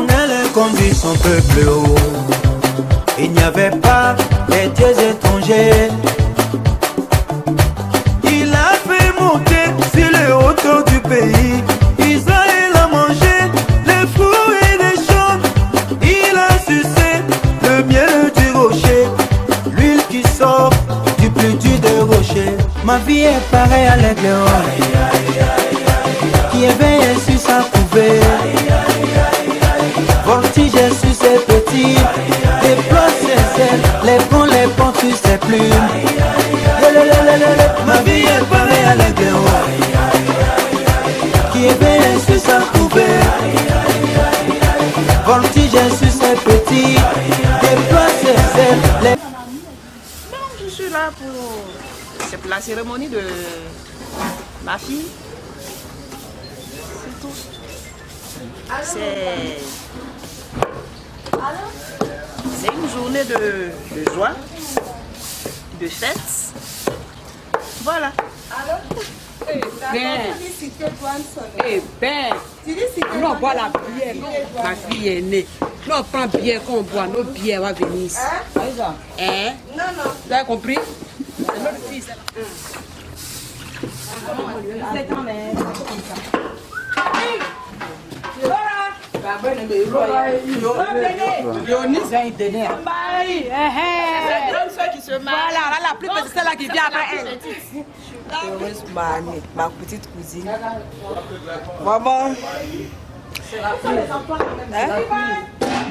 l'Éternel conduit son peuple haut. Il n'y avait pas des dieux étrangers. Il a fait monter sur les hauteurs du pays. Israël a mangé les fruits et les champs. Il a sucé le miel du rocher, l'huile qui sort du plus dur des rochers. Ma vie est pareille à l'aigle qui éveille sur sa couvée. Voltige sur ses petits, déploie ses ailes, les ponts sur ses plumes. Ma vie est pareille à l'aigle qui éveille sur sa couvée. Voltige sur ses petits, déploie ses ailes. Non, je suis là pour... C'est pour la cérémonie de ma fille. C'est tout. C'est une journée de joie, de fête. Voilà. Non, voilà, bière. Ma fille est née. Non, prends bière qu'on boit. Nos bières va venir ici. Hein? Non, non. Vous avez compris? C'est notre fille, c'est là. Qui se marient. Voilà, la plus petite, celle-là qui vient après elle. Heureuse Mani, ma petite cousine. Maman.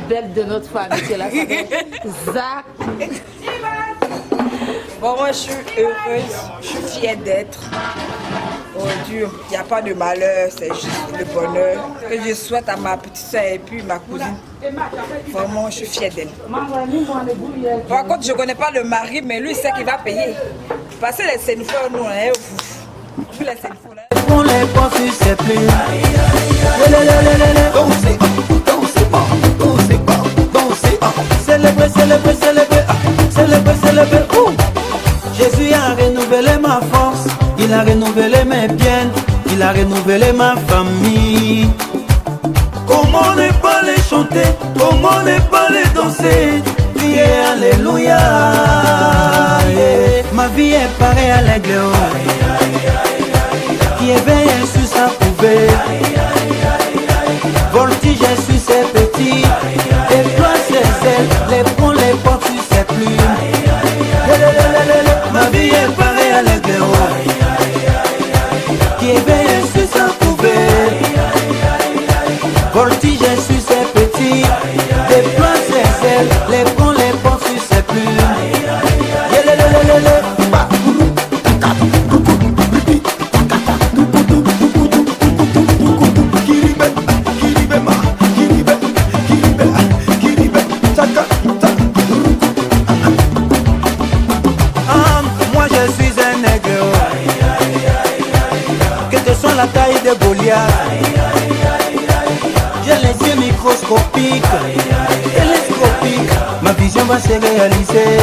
Belle de notre famille, c'est la famille. Zach. Bon, moi je suis heureuse, je suis fière d'être. Oh Dieu, il n'y a pas de malheur, c'est juste le bonheur que je souhaite à ma petite soeur et puis ma cousine. Vraiment, je suis fière d'elle. Par contre, je ne connais pas le mari, mais lui, il sait qu'il va payer. Parce que les Sénifaux, nous, on est fous. Tous les Sénifaux, là. On les porte sur ses plumes. Dansez, dansez, dansez, célébrez, célébrez, célébrez, célébrez, célébrez. Jésus a renouvelé ma force, il a renouvelé mes biens, il a renouvelé ma famille. Comment ne pas les chanter, comment ne pas les danser, crier Alléluia. Ma vie est pareille à l'aigle qui éveille sur sa couvée. Voltige sur ses petits, déploie ses ailes, les porte sur ses plumes. Ma vie est pareille à l'aigle qui éveille sur sa couvée. Voltige sur ses petits, déploie ses ailes, les porte sur ses plumes. La taille de Goliath, j'ai les yeux microscopiques, télescopiques, ma vision va se réaliser.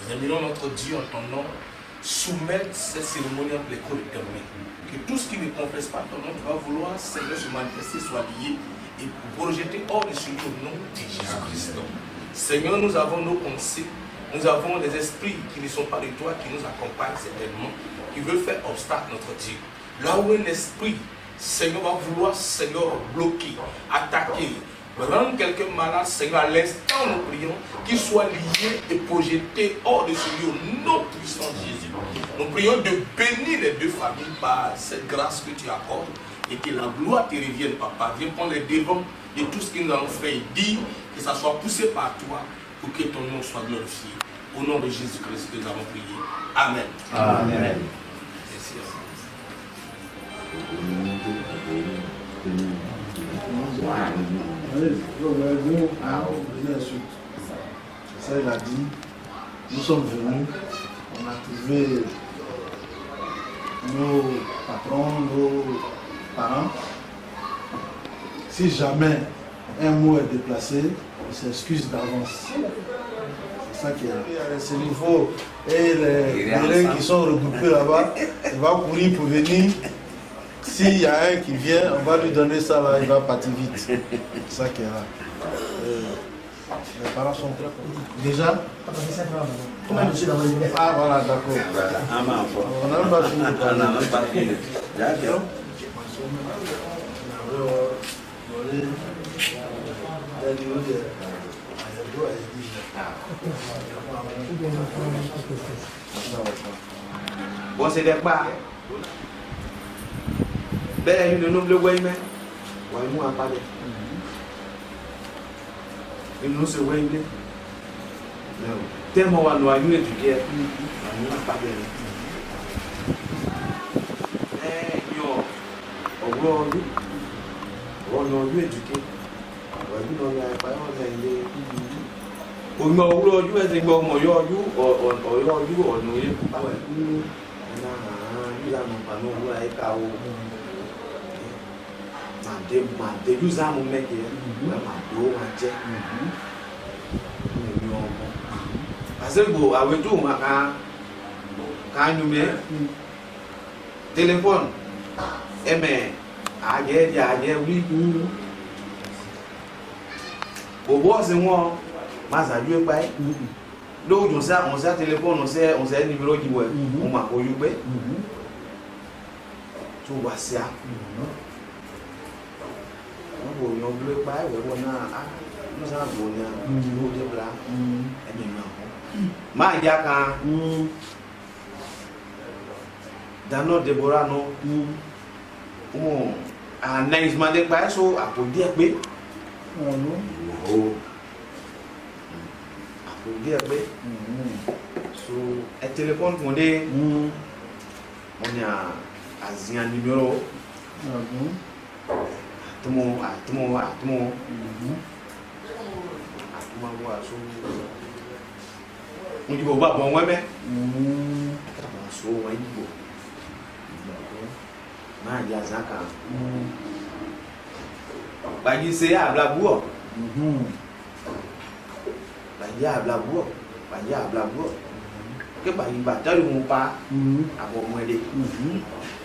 Nous aimons notre Dieu en ton nom, soumettre cette cérémonie entre les corps éternels, que tout ce qui ne confesse pas ton nom, tu vas vouloir, Seigneur, se manifester, soit lié et projeter hors de ce lieu au nom de Jésus-Christ. Seigneur, nous avons nos pensées, nous avons des esprits qui ne sont pas de toi, qui nous accompagnent certainement, qui veulent faire obstacle à notre Dieu. Là où un esprit, Seigneur, va vouloir, Seigneur, bloquer, attaquer, rendre quelqu'un malade, Seigneur, à l'instant nous prions, qu'il soit lié et projeté hors de ce lieu au nom puissant de Jésus. Nous prions de bénir les deux familles par cette grâce que tu accordes et que la gloire te revienne, Papa. Viens prendre les devants de tout ce que nous allons faire et dire, que ça soit poussé par toi pour que ton nom soit glorifié. Au nom de Jésus-Christ que nous avons prié. Amen. Amen. Merci. Ça, il a dit, nous sommes venus, on a trouvé nos patrons, nos parents. Si jamais un mot est déplacé, on s'excuse d'avance. C'est ça qui est. C'est nouveau. Et les élèves qui sont regroupés là-bas, il va courir pour venir. S'il y a un qui vient, on va lui donner ça là, il va partir vite. C'est ça qui est là. Les parents sont très contents. Déjà? Ah voilà, d'accord. On n'a même pas fini. On n'a même pas fini. D'accord. Bon, c'est des pas. Ben, il nous le voit, mais il nous a parlé. Il nous se voit, mais tellement on a eu étudié, il nous a parlé. On a eu éduqué. On a eu téléphone, mais au bois, c'est moi, ma salut pas. L'autre, on sait téléphone, on sait un numéro qui voit, on m'a connu. Tu vois ça. On ne veut pas, on a nous avons un là. Ma yaka dans notre Déborah, non. Un naïsement de pas, so à pour dire que. Pour dire que. So, un téléphone qu'on est. On a un numéro. Tout le monde. On dit bon, bon, ouais, mais. So, on dit bon. Man, ya zaka. Bagi saya blabuo. Bagi blabuo. Bagi blabuo. Ke bagi batal mo pa. Abo mo de.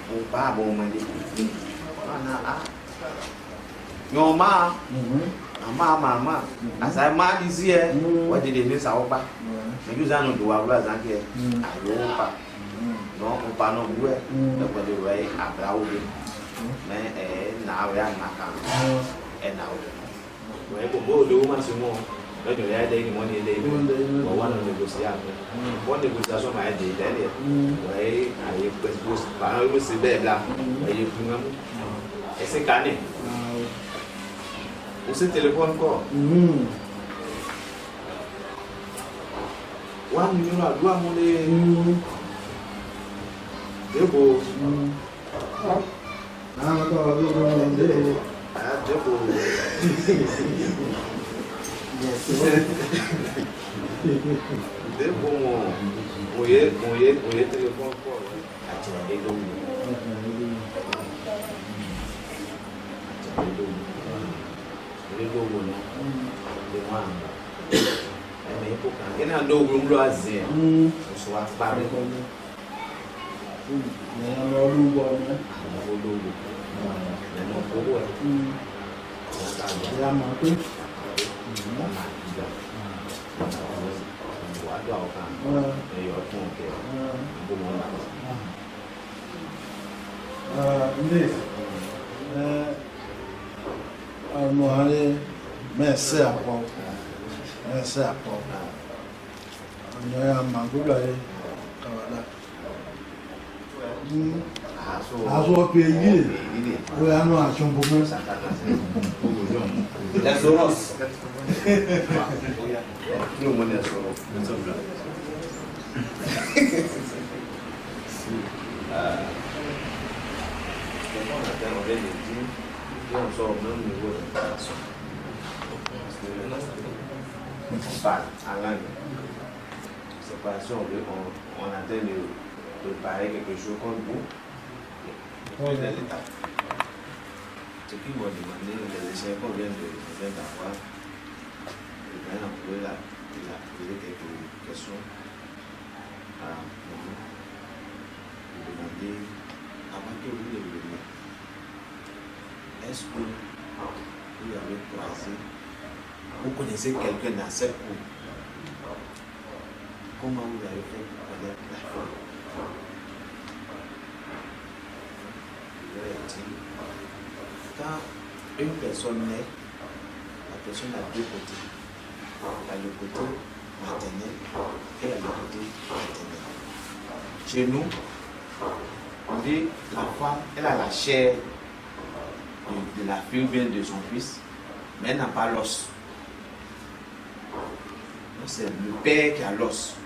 Mo pa abo mo de. Ana a. Nyoma. Mama. Asa ma disi e. Wa de de sa opa. Me yuza no do wa bla zanke. Ayo pa. Non, on parle non ouais, donc on devrait apprendre, mais n'a rien à faire, n'a rien. Ouais, pour le moment c'est moi, là je vais aider les moyens d'aider, on va nous négocier après. Bonne négociation va aider derrière. Ouais, allez, parce que par exemple c'est belle là, voyez plus même, et c'est cané. Ou c'est téléphone quoi. Ouais, numéro à doigt mon Debo. Debo. Debo moye téléphone quoi. Attirer donc. Mais pour quand il y a un dogo bloisé, on soit parlé. Merci à vous. Merci à vous. On a un mango là. Azo pays. Oui, à nous à Chomboumou. Les Zoros. Tout le monde est Zoros. On vient de dire, on sort au même niveau de préparation. Parce que on parle en langue. Séparation, on attend de préparer quelque chose comme vous. Pour l'étape. Ce qu'ils m'ont demandé, les échelles qu'on vient d'avoir, on pouvait poser quelques questions à vous. Vous demandez avant que vous les veniez. Est-ce que vous avez croisé, vous connaissez quelqu'un dans cette cour? Comment vous avez fait pour connaître la femme? Quand une personne naît, la personne a deux côtés. Il y a le côté maternel et il y a le côté paternel. Chez nous, on dit la femme, elle a la chair de la fille ou bien de son fils, mais elle n'a pas l'os. C'est le père qui a l'os,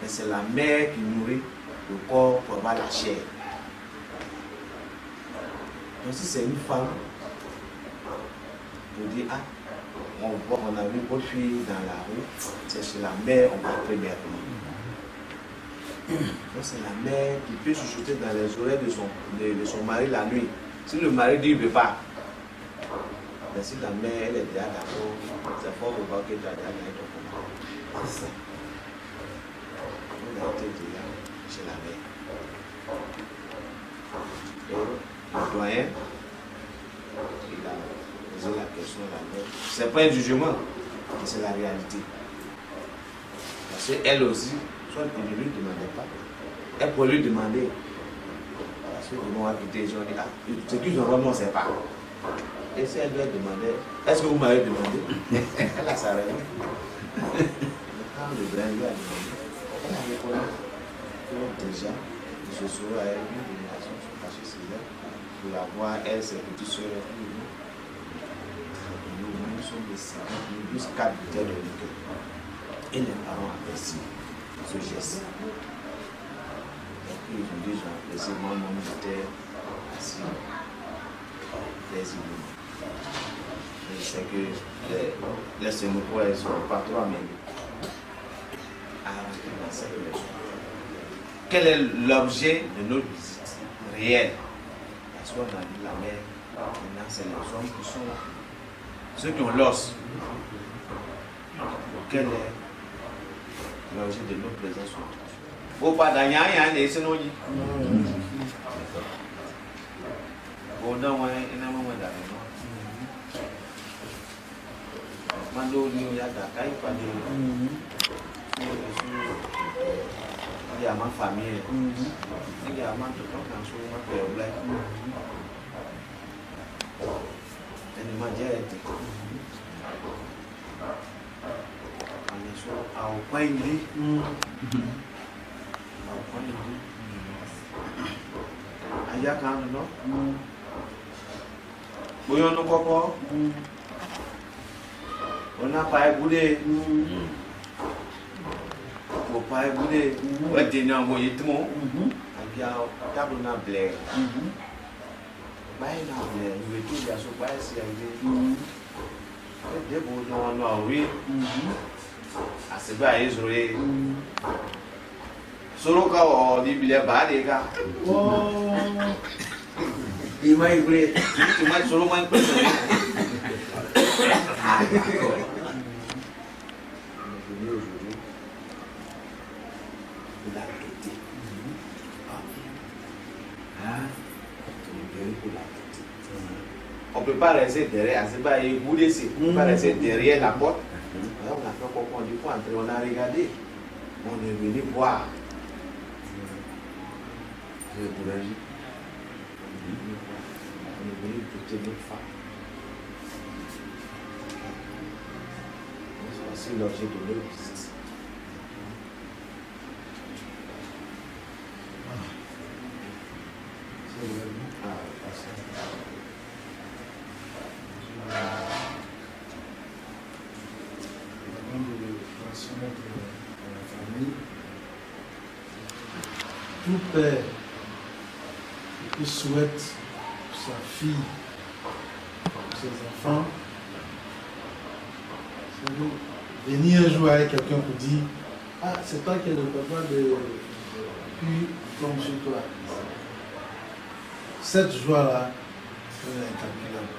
mais c'est la mère qui nourrit le corps pour avoir la chair. Donc si c'est une femme, on dit, on a vu votre fille dans la rue, c'est chez la mère, on va premièrement. Donc c'est la mère qui peut chuchoter dans les oreilles de son mari la nuit. Si le mari dit qu'il ne veut pas, mais si la mère elle est déjà d'accord, c'est fort pour voir que tu as déjà gagné ton combat. C'est ça. On a été déjà chez la mère. Et le doyen, il a posé la question à la mère. Ce n'est pas un jugement, mais c'est la réalité. Parce qu'elle aussi, soit elle ne lui demandait pas, elle pourrait lui demander. Parce qu'ils vont habiter, ils ont dit, ce qu'ils ont vraiment, on ne sait pas. Et si elle doit demander, est-ce que vous m'avez demandé? Elle a sa raison. Quand le brin lui a demandé, elle a répondu que déjà, ce soir, elle a eu une génération sur cachée sur elle, pour la voir, elle, ses petites soeurs, nous sommes des savants, nous tous 4 bouteilles de liqueur. Et les parents apprécient ce geste. Ils ont dit, j'ai apprécié mon nom j'étais assis paisiblement. Je sais que les Sénégalais ne sont pas trop améliorés. Quel est l'objet de notre visite réelle? Parce qu'on a dit la mer, maintenant c'est les hommes qui sont là. Ceux qui ont l'os. Quel est l'objet de notre présence? Au pas d'Anyanya, et c'est non dit. Bon, non, il y a un moment d'arrêt. Mando ni ya da kai pa ni. Il y a ma famille. Il y a ma tout dans son ma père black. Elle m'a dit on est sur au point de aya kan no boyo no koko ona pa egude o pa egude o de na mo yitmo abia tabu na ble bai na ble we tu ya so bai si ide de bo no no awi aseba izure solo ka o di bile ba de ka di mai bre di mai solo mai pe il a arrêté. On ne peut pas rester derrière, c'est pas égoudé, on ne peut pas rester derrière la porte. Là, on a fait quoi, on dit quoi, on a regardé, on est venu voir. Je vais vous dire. On est venu écouter notre femme. C'est l'objet de notre visite. Tout père qui souhaite pour sa fille, pour ses enfants, c'est de venir un jour avec quelqu'un pour dire ah, c'est toi qui es le papa de. Puis tombe sur toi. Cette joie-là, c'est incalculable.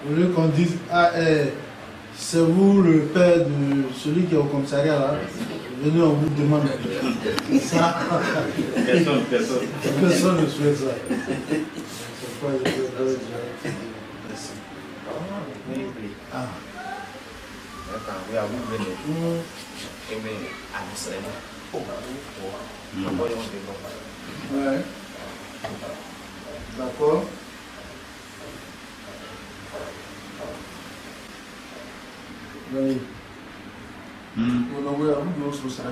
Au lieu qu'on dise ah, c'est vous le père de celui qui est au commissariat là, venez, on vous demande. Ça, personne ne souhaite ça. C'est pourquoi je veux dire merci. Ah. Ouais. D'accord. Oui. On a vu un peu de ça.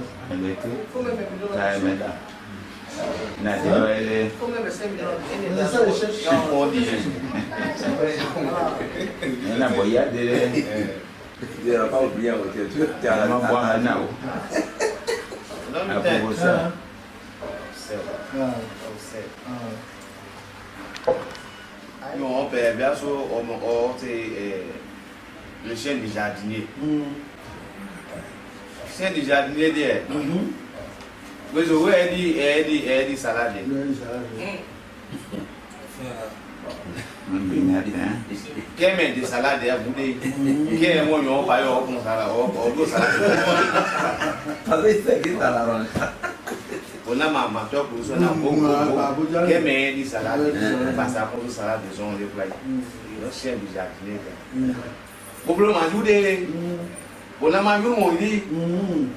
On peut bien sûr le chien du jardinier. Le chien du jardinier dit mais je vois elle dit salade. Quel est des salades à vous dire? Quel est mon nom pas au salade? On a ma toi pour ça na quel est des salades? Parce que pour salade des gens les plats. Le chien du jardinier. Problème à nous de on a mangé mon lit.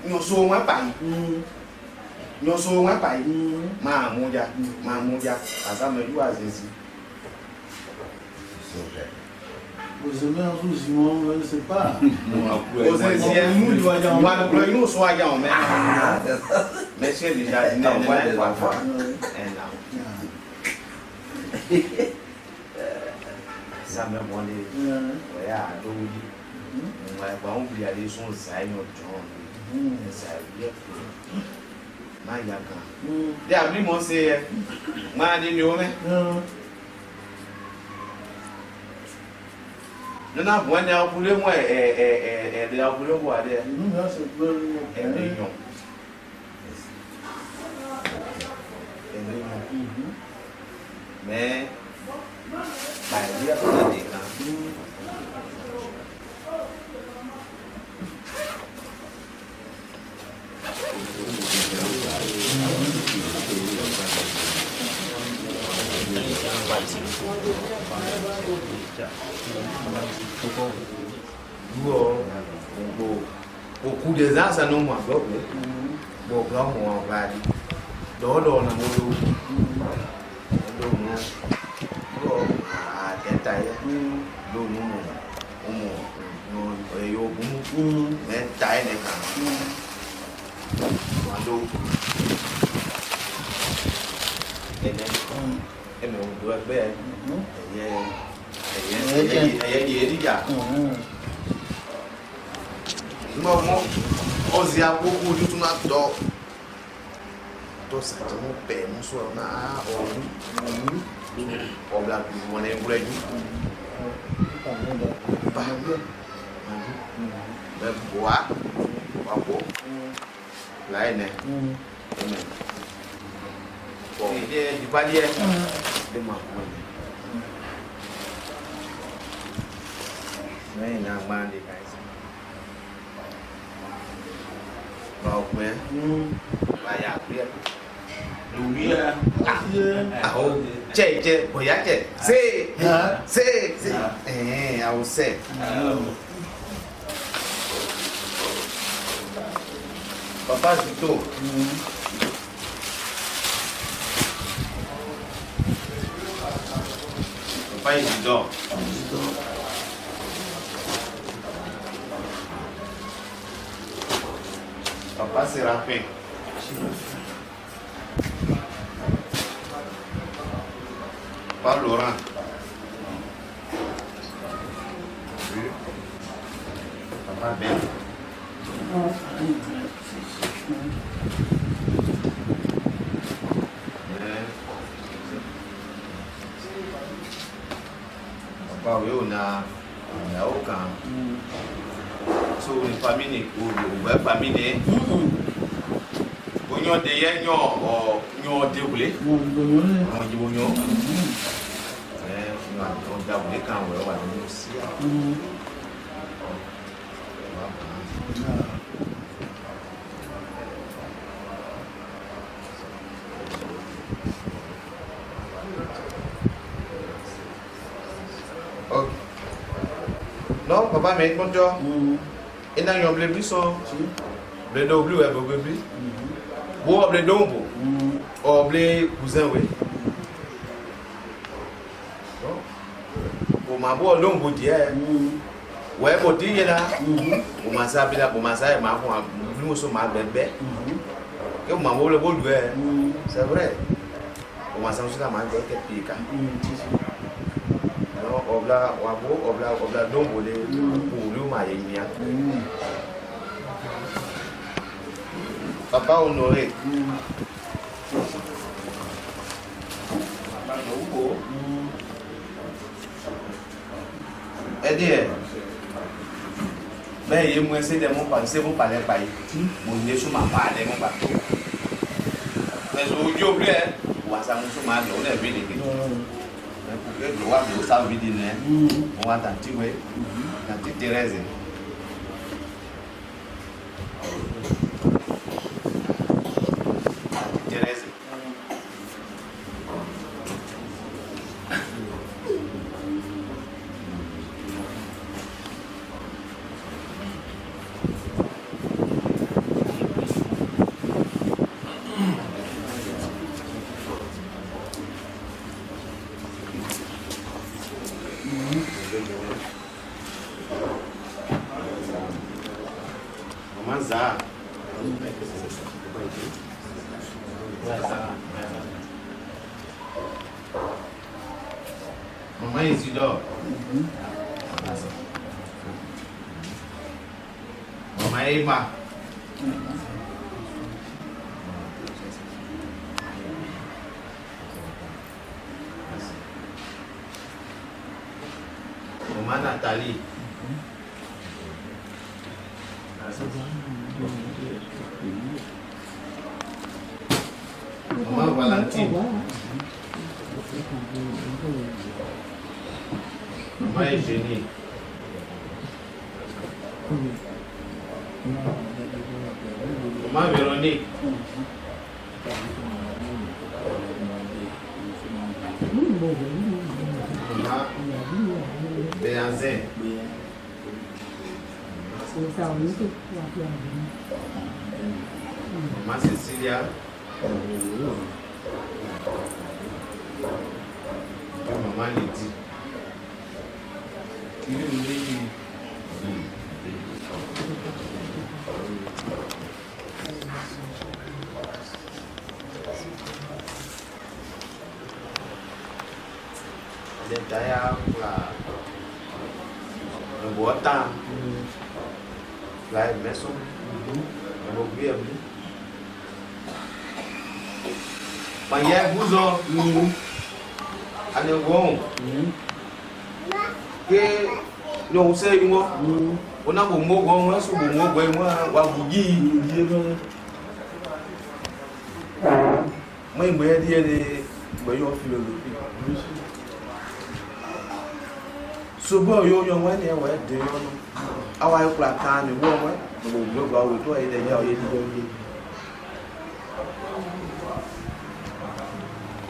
Nous sommes pas. Nous sommes pas. Mamuja. Ça me doit ici. Vous aimez un jour Simon, je ne sais pas. Nous soyons mais monsieur déjà dit non, moi je vois pas. Ça me demande ouais à Dodi. Moi on oublie aller son Zion John. Ça bien. Mayaka. Des amis moi c'est moi dit nous mais non, non, moi, pour le moins, elle est pour le voir. Mais, il y a pas de au coup des ans, ça nous m'a fait. Bon, là, on va dire. Dans le monde, Louis. Ah, oh, che, boya che. C'est. Ah, on sait. Papa, Zito. Papa, il dort. Papa Séraphin. Papa Laurent. Papa Ben. Papa Oyona. Aucun. So une famille ou une famille bonyo de ye nyo déroulé on dit bonyo on déroulé quand on va nous aussi ok non papa mais bon toi et dans yon blé blisson blé do blé ouais blé blé bon blé dombo o blé cousin oui bon ma bo dombo dia ouais bo dia là bon ma sa bila bon ma sa ma ko nous so ma bébé que ma bo le bo doué c'est vrai bon ma sa so la ma que pika obla wabo obla dombo le pour ma yenia papa honoré aider mais il moi c'est de mon penser mon parler pas mon ne sous ma parler mon bateau mais aujourd'hui au blé ou ça mon sous ma on est venu le roi de sa vie dîner on va t'en tirer dans tes Thérèse Maman Isidore. Maman Emma. Maman Nathalie. Maman Valentine. Maman Eugénie. Maman Véronique. Maman Béanzin. Maman Cécilia. Maman Lydie. Derrière le beau temps, la maison, le beau bien. Mais il y a un bouson, allez bon, que nous savons moi, on a un mot bon, sur le mot bon, moi, vous dit, moi, il m'a dit des voyons philosophiques. Sobo yo yo wani e we de yo no awa e kula kan ni wo we no gba we to e de ya o ye di yo ye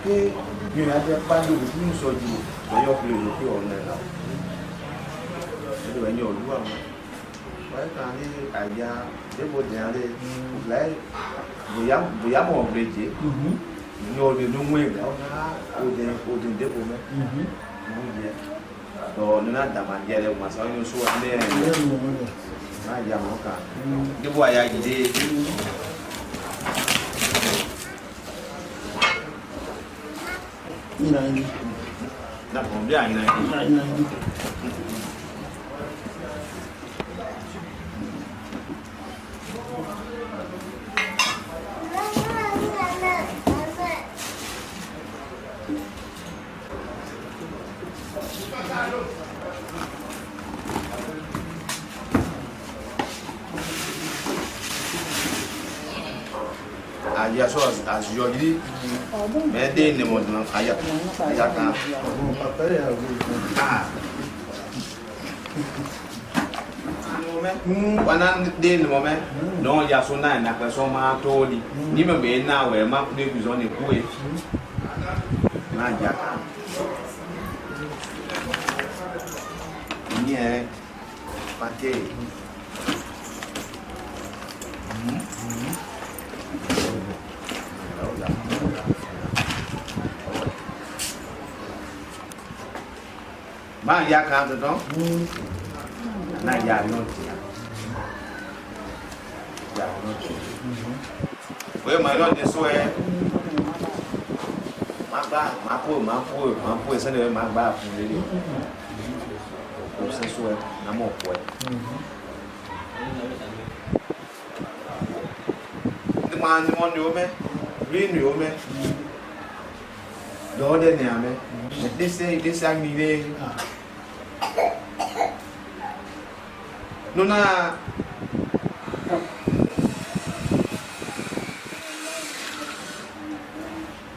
que il n'y a pas de nous sommes dit, d'ailleurs que le qui on est là. C'est le venir au loin. Ouais, quand il y a des beaux derniers, là, il y a mon blé. Nous avons nous moins là, on a au dépôt même. Donc nous avons demandé à les masses, nous sommes allés. Ah, il y a mon cas. Des voyages des. Il a une. D'accord, bien, il a une. Aja so as yogi me de ne mo na aya kan ah wana de ne mo me no ya so na na ka so ma to ni me be na we ma ku de ku zo ne ku e na ja kan ni e pate Bang ya kan tu dong, na ya not ya, ya not. Wei mai not ni suai, mampu, sana wei magba pun jadi. Proses suai, nama kuat. Ni mana ni mana ni rin ni Đó đây nè mẹ. This sang đi đi. Nó na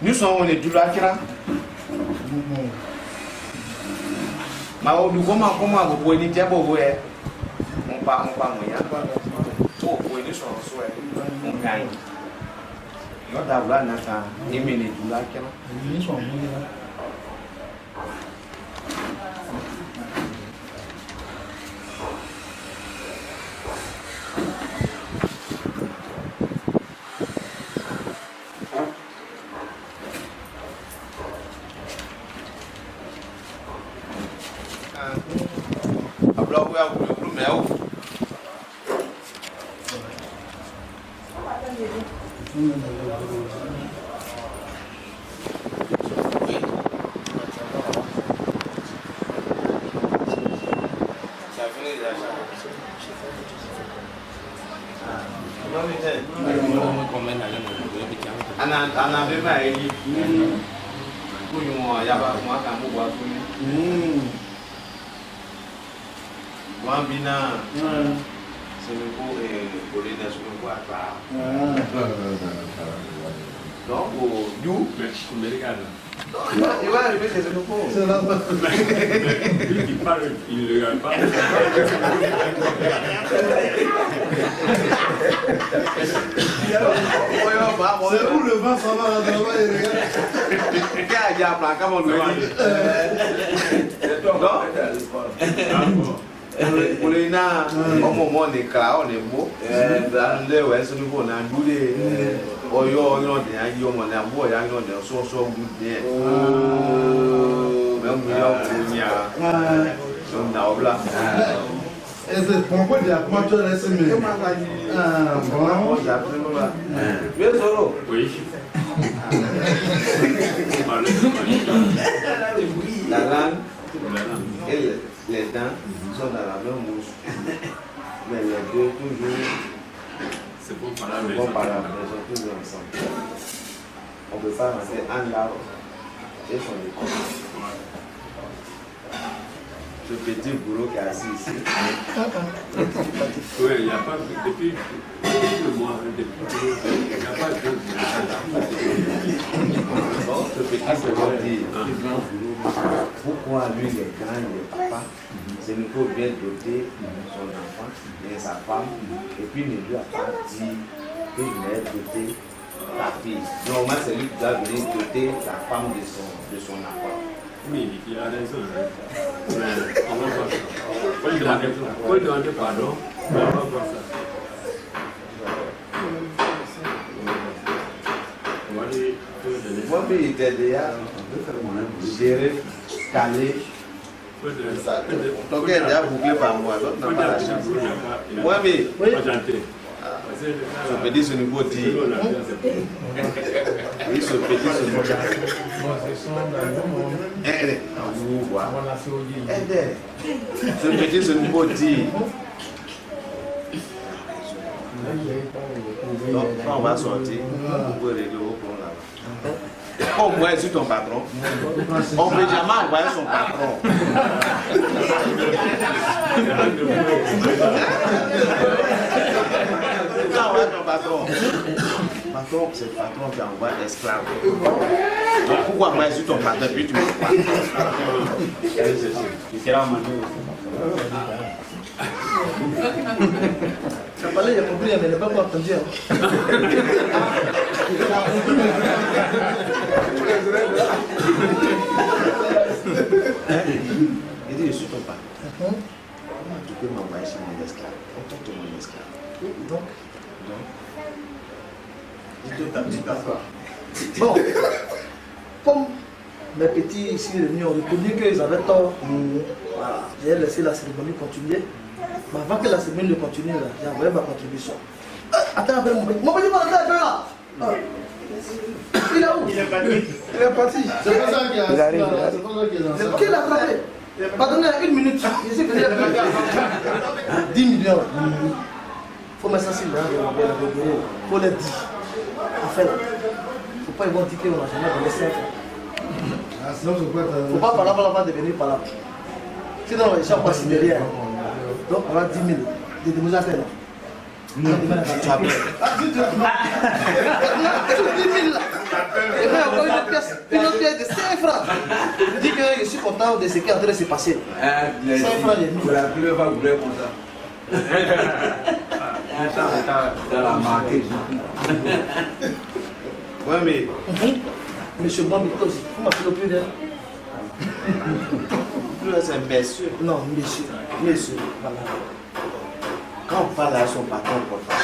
nous sommes les Dulakira. Ma o du comment vous pouvez ni tiabo ouais. On pas moyen. Oh, vous ni son souhait. On gagne. Yo da bla na ka imi ni Dulakira. Ni son ni. Ana beba eli. Kunywa ya ba mwa ka mu wa kuni. Wa bina. C'est ko bolina so ko ata. Donc you americano. Il va arriver chez nous pour. C'est là. Il parle, il le regarde pas. C'est où le vent s'en va là-dedans et regarde. Il y a plein comme on le dit. Pour les nains, au moment des cas, on est beau. Dans les ouest, nous avons un boulet. Oyo, on a dit, on a beau, on a so good. Même il y a un et c'est pour moi de la pointe de la semaine. Bon, bien solo. Oui. La langue et les dents sont dans la même bouche. Mais les deux toujours. C'est bon par la maison. Ils sont toujours ensemble. On peut pas manger un arbre et son école. Ce petit boulot qui est assis ici. Oui, il n'y a pas depuis le mois, il n'y a pas de ce petit se va dire pourquoi lui il est grand, il est papa. C'est qu'il faut bien doter son enfant et sa femme. Et puis il ne lui a pas dit qu'il est doté ta fille. Normalement, c'est lui qui doit venir doter la femme de son apport. Oui, il a raison. Mais on va voir ça. Faut lui demander pardon, mais on va voir ça. Moi, il était déjà géré, calé. Donc, il est déjà bouclé par moi. L'autre n'a pas la chance. Moi, mais. Ce petit, ce niveau dit. Oui, ce petit, ce niveau dit. Ce petit, ce niveau dit. Donc, quand on va sortir, on peut régler au plan là-bas. Quand on voit sur ton patron, on ne peut jamais envoyer son patron. Quand on voit ton patron, c'est le patron qui envoie l'esclave. Donc pourquoi envoyer sur ton patron puis tu ne vois pas? Tu as parlé, il a compris, mais il n'a pas encore entendu. Il dit, je suis ton patron. Tu peux m'envoyer chez mon esclave. On porte mon esclave. Donc, il te dit d'accord. bon, comme mes petits ici réunis ont reconnu qu'ils avaient tort, voilà, j'ai laissé la cérémonie continuer. Mais avant que la cérémonie ne continue, j'ai envoyé ma contribution. Attends, mon petit va rentrer un peu là. Il est où? Il est parti. C'est pour ça qu'il a. Il arrive. C'est pour ça qu'il est dans ça. Qui l'a attrapé? Pardonnez, 1 minute. Je sais que 10 millions. Il faut mettre ça sur le faut les dire. Enfin, il ne faut pas ils vont dire qu'on n'a jamais donné 5 francs. Il ne faut pas parler avant de venir par là. Sinon, les gens passent derrière. Donc, on va 10 000. De nous appeler là. Tu appelles. Ah, tu 10 000 là. Et puis encore une autre pièce de 5 francs. Je dis que je suis content de ce qui est en train de se passer. 5 francs, j'ai mis. La pluie va couler comme ça. Dans la marquée. Ouais, mais. Monsieur Bambitos, vous m'appelez au plus d'un. C'est monsieur. Non, monsieur. Monsieur, voilà. Quand on parle à son patron, on porte pas ça.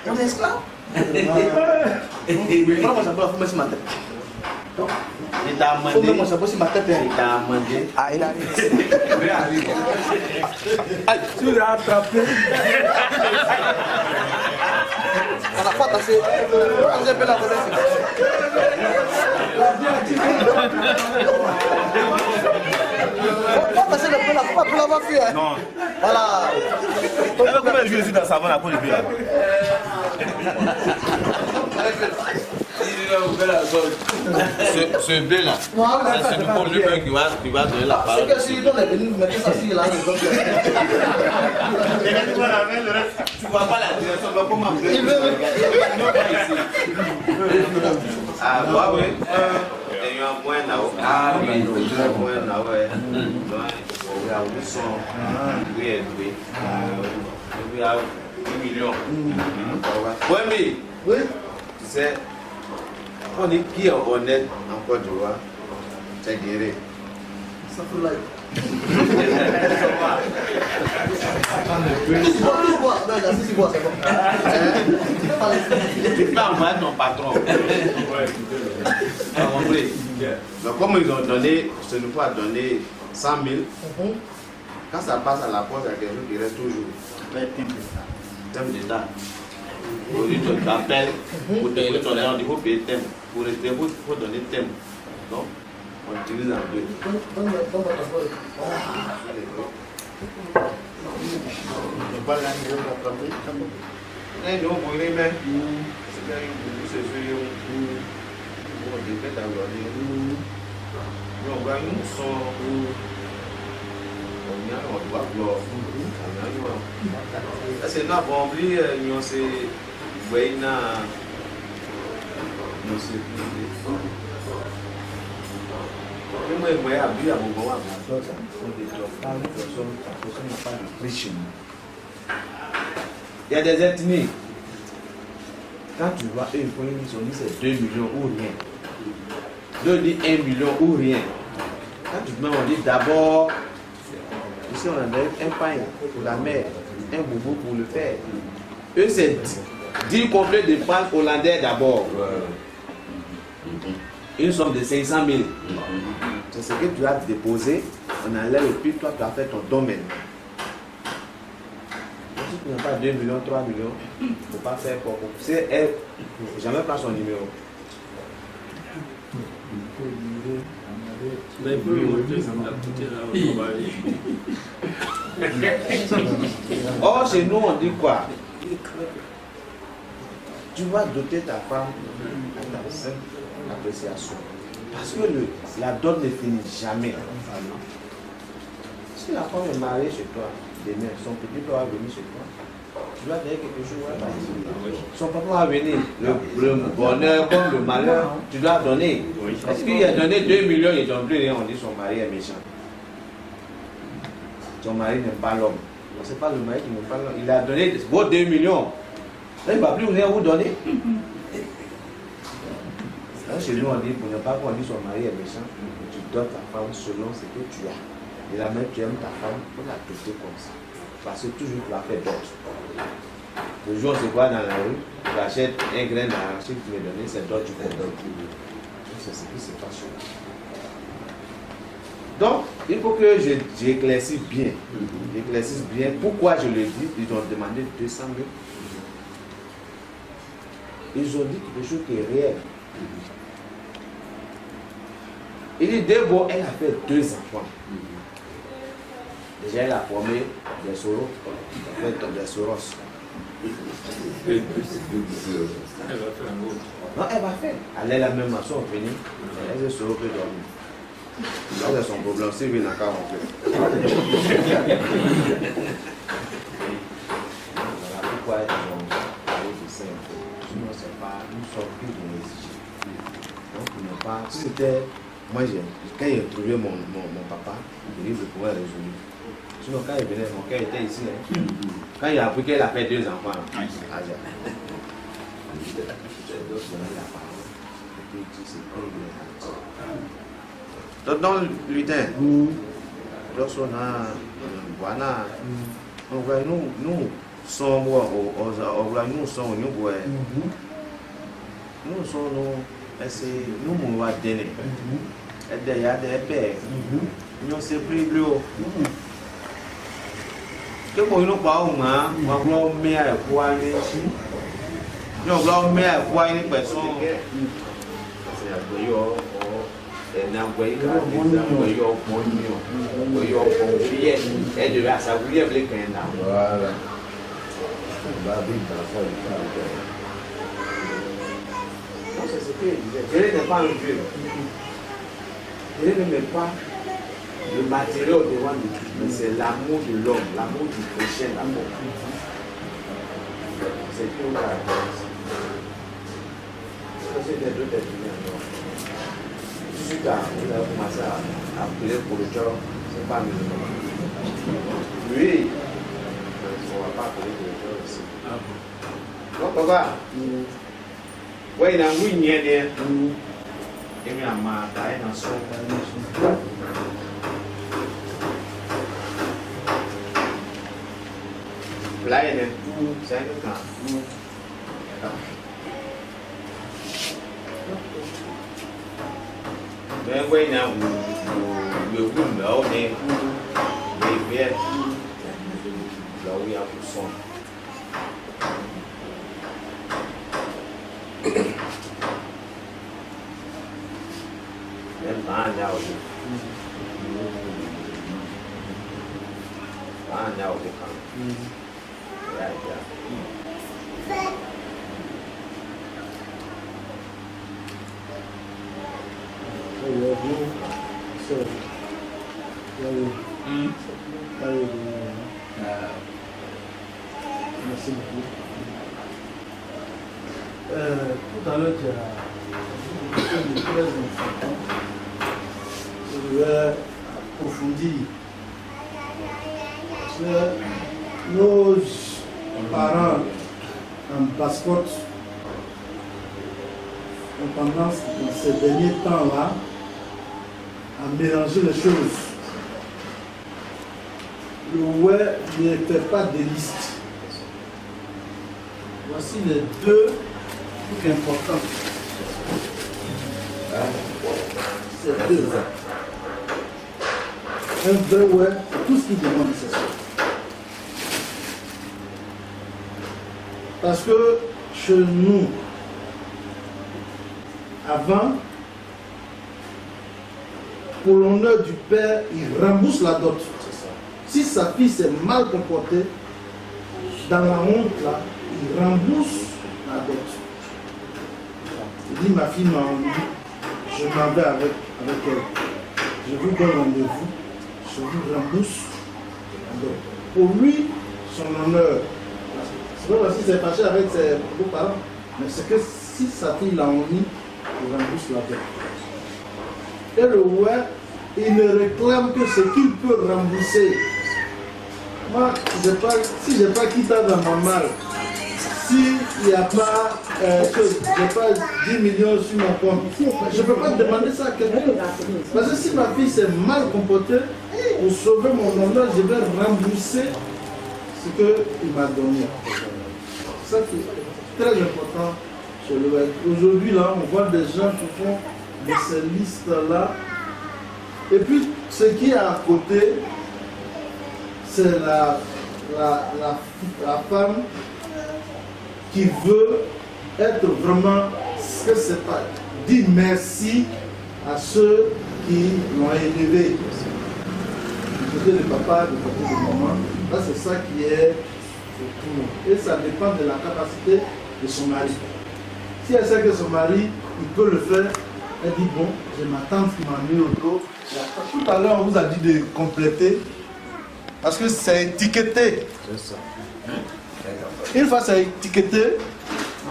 On est esclave. Moi, mon chapeau, il faut mettre sur ma tête. Il t'a Il faut mettre mon demandé. chapeau sur ma tête. Il t'a demandé. Ah, il arrive. Tu l'as attrapé. On n'a pas tassé. On a fait la volée. Faut pas passer le peu là, faut pas l'avoir vu. Non. Voilà. Comment je suis dans sa vanne à cause de lui là? Ce blé là, c'est le premier qui va donner la parole. C'est que si on est venu mettre sa fille là, Tu vois pas la direction, comment vous il veut. Ah, bah oui. Il y a un point là-haut. Ah, oui. Il y a un point là-haut. Il y a 800. Oui, oui. Il y a 8 millions. Oui, mais. Oui. Tu sais, on est qui est honnête en Côte d'Ivoire, c'est guéri. Ça fout là. Tu peux envoyer ton patron. Donc, comme ils ont donné, ce ne pas donné 100 000, quand ça passe à la poste, il y a quelqu'un qui reste toujours. Thème d'État. Aujourd'hui, tu t'appelles pour donner ton argent, il faut payer thème. Pour rester, il faut donner thème. Donc, on utilise en deux. C'est là pour oublier, nous c'est Wayna, nous c'est moi à lui à mon bon Il y a des ethnies. Quand tu vois eux, ils font une mission, c'est 2 millions ou rien. D'autres disent 1 million ou rien. Quand tu mets, on dit d'abord, ici on a un pain pour la mère, un boubou pour le père. Eux, c'est 10 complets de francs hollandais d'abord. Une somme de 500 000. C'est ce que tu as déposé, on enlève et puis toi tu as fait ton domaine. Si tu n'as pas 2 millions, 3 millions, il ne faut pas faire pour. C'est elle, jamais prendre son numéro. Or, chez nous, on dit quoi? Tu vas doter ta femme à ta simple appréciation. Parce que la dot ne finit jamais. Si la femme est mariée chez toi, demain, son petit doit venir chez toi, tu dois donner quelque chose. Son papa va venir. Le bonheur comme le malheur, tu dois donner. Est-ce qu'il a donné 2 millions, ils n'ont plus rien, on dit son mari est méchant. Son mari n'aime pas l'homme. Ce n'est pas le mari qui n'aime pas l'homme. Il a donné vos 2 millions. Là, il ne va plus rien vous donner. Là, chez nous, on dit, pour ne pas qu'on dise son mari est méchant, tu donnes ta femme selon ce que tu as. Et la même tu aimes ta femme, il faut la traiter comme ça. Parce que toujours tu vas faire d'autres. Le jour où on se voit dans la rue, tu achètes un grain d'arachide que tu me donnes, c'est d'autres tu fais d'autres. C'est ce qui se passe chez nous. Donc, il faut que j'éclaircisse bien. J'éclaircisse bien. Pourquoi je le dis? Ils ont demandé 200 000. Ils ont dit quelque chose qui est réel. Il dit Debo, elle a fait 2 enfants. Déjà, elle a formé des soros, elle a fait des soros. Elle va faire un autre. Non, elle va faire. Elle est la même façon, on finit. Elle est soro peut dormir. Là, c'est son problème. C'est bien encore en fait. Voilà pourquoi ils ont parlé de ça un peu. Sinon, c'est pas. Nous sommes plus de l'exigé. Donc, ils n'ont pas. C'était. Moi, quand il a trouvé mon papa, il dit que je pouvais résoudre. Sinon, quand il venait, mon cœur était ici. Hein. Quand il a appris qu'elle a fait 2 enfants, dans le lutin, lorsqu'on a voilà, nous sommes nous mourons délai. Et derrière des pères, nous sommes plus gros. Que pour nous pas au moins, on va mettre à quoi nous allons mettre à quoi une personne. C'est un peu et n'a pas eu qu'à et de la savouiller avec un an. Voilà. C'est ce que je disais. Dieu n'est pas un Dieu. Dieu ne met pas le matériau devant lui, mais c'est l'amour de l'homme, l'amour du chrétien d'abord. C'est tout la réponse. C'est des deux êtres. Tout de suite, vous avez commencé à appeler pour le job, c'est pas musulman. Lui, on ne va pas appeler pour le job ici. Donc, papa, oui, il y a un oui, et mi ama ta ina so blaine sai ka ben we na we no ne we bien là où il y a pour son Merci beaucoup. Tout à l'heure, tu as dit très important. Je vais approfondir. Parce que nos parents en passeport ont tendance, dans ces derniers temps-là, à mélanger les choses. Le ouais ne fait pas de liste. Voici les deux trucs importants. C'est deux. Un vrai ouais, c'est tout ce qui demande nécessaire. Parce que chez nous, avant, pour l'honneur du père, il rembourse la dot. Si sa fille s'est mal comportée, dans la honte là, il rembourse la dot. Il dit, ma fille m'a envie, je m'en vais avec elle. Je vous donne rendez-vous, je vous rembourse la dot. Pour lui, son honneur. C'est pas parce qu'il s'est fâché avec ses beaux-parents, mais c'est que si sa fille l'a envie, il rembourse la dot. Et le ouais, il ne réclame que ce qu'il peut rembourser. Moi, si je n'ai pas quitté dans mon mal, s'il n'y a pas, je n'ai pas 10 millions sur mon compte, je ne peux pas demander ça à quelqu'un. Parce que si ma fille s'est mal comportée, pour sauver mon honneur, je vais rembourser ce qu'il m'a donné. Ça qui est très important chez le web. Aujourd'hui, là, on voit des gens qui font de ces listes-là. Et puis, ce qui est à côté, c'est la femme qui veut être vraiment ce que c'est pas. Dire merci à ceux qui l'ont élevé. Du côté de papa, du côté de maman. Là, c'est ça qui est autour. Et ça dépend de la capacité de son mari. Si elle sait que son mari, il peut le faire, elle dit bon, j'ai ma tante qui m'a mis au dos. Tout à l'heure, on vous a dit de compléter. Parce que c'est étiqueté. C'est ça. Une fois c'est étiqueté,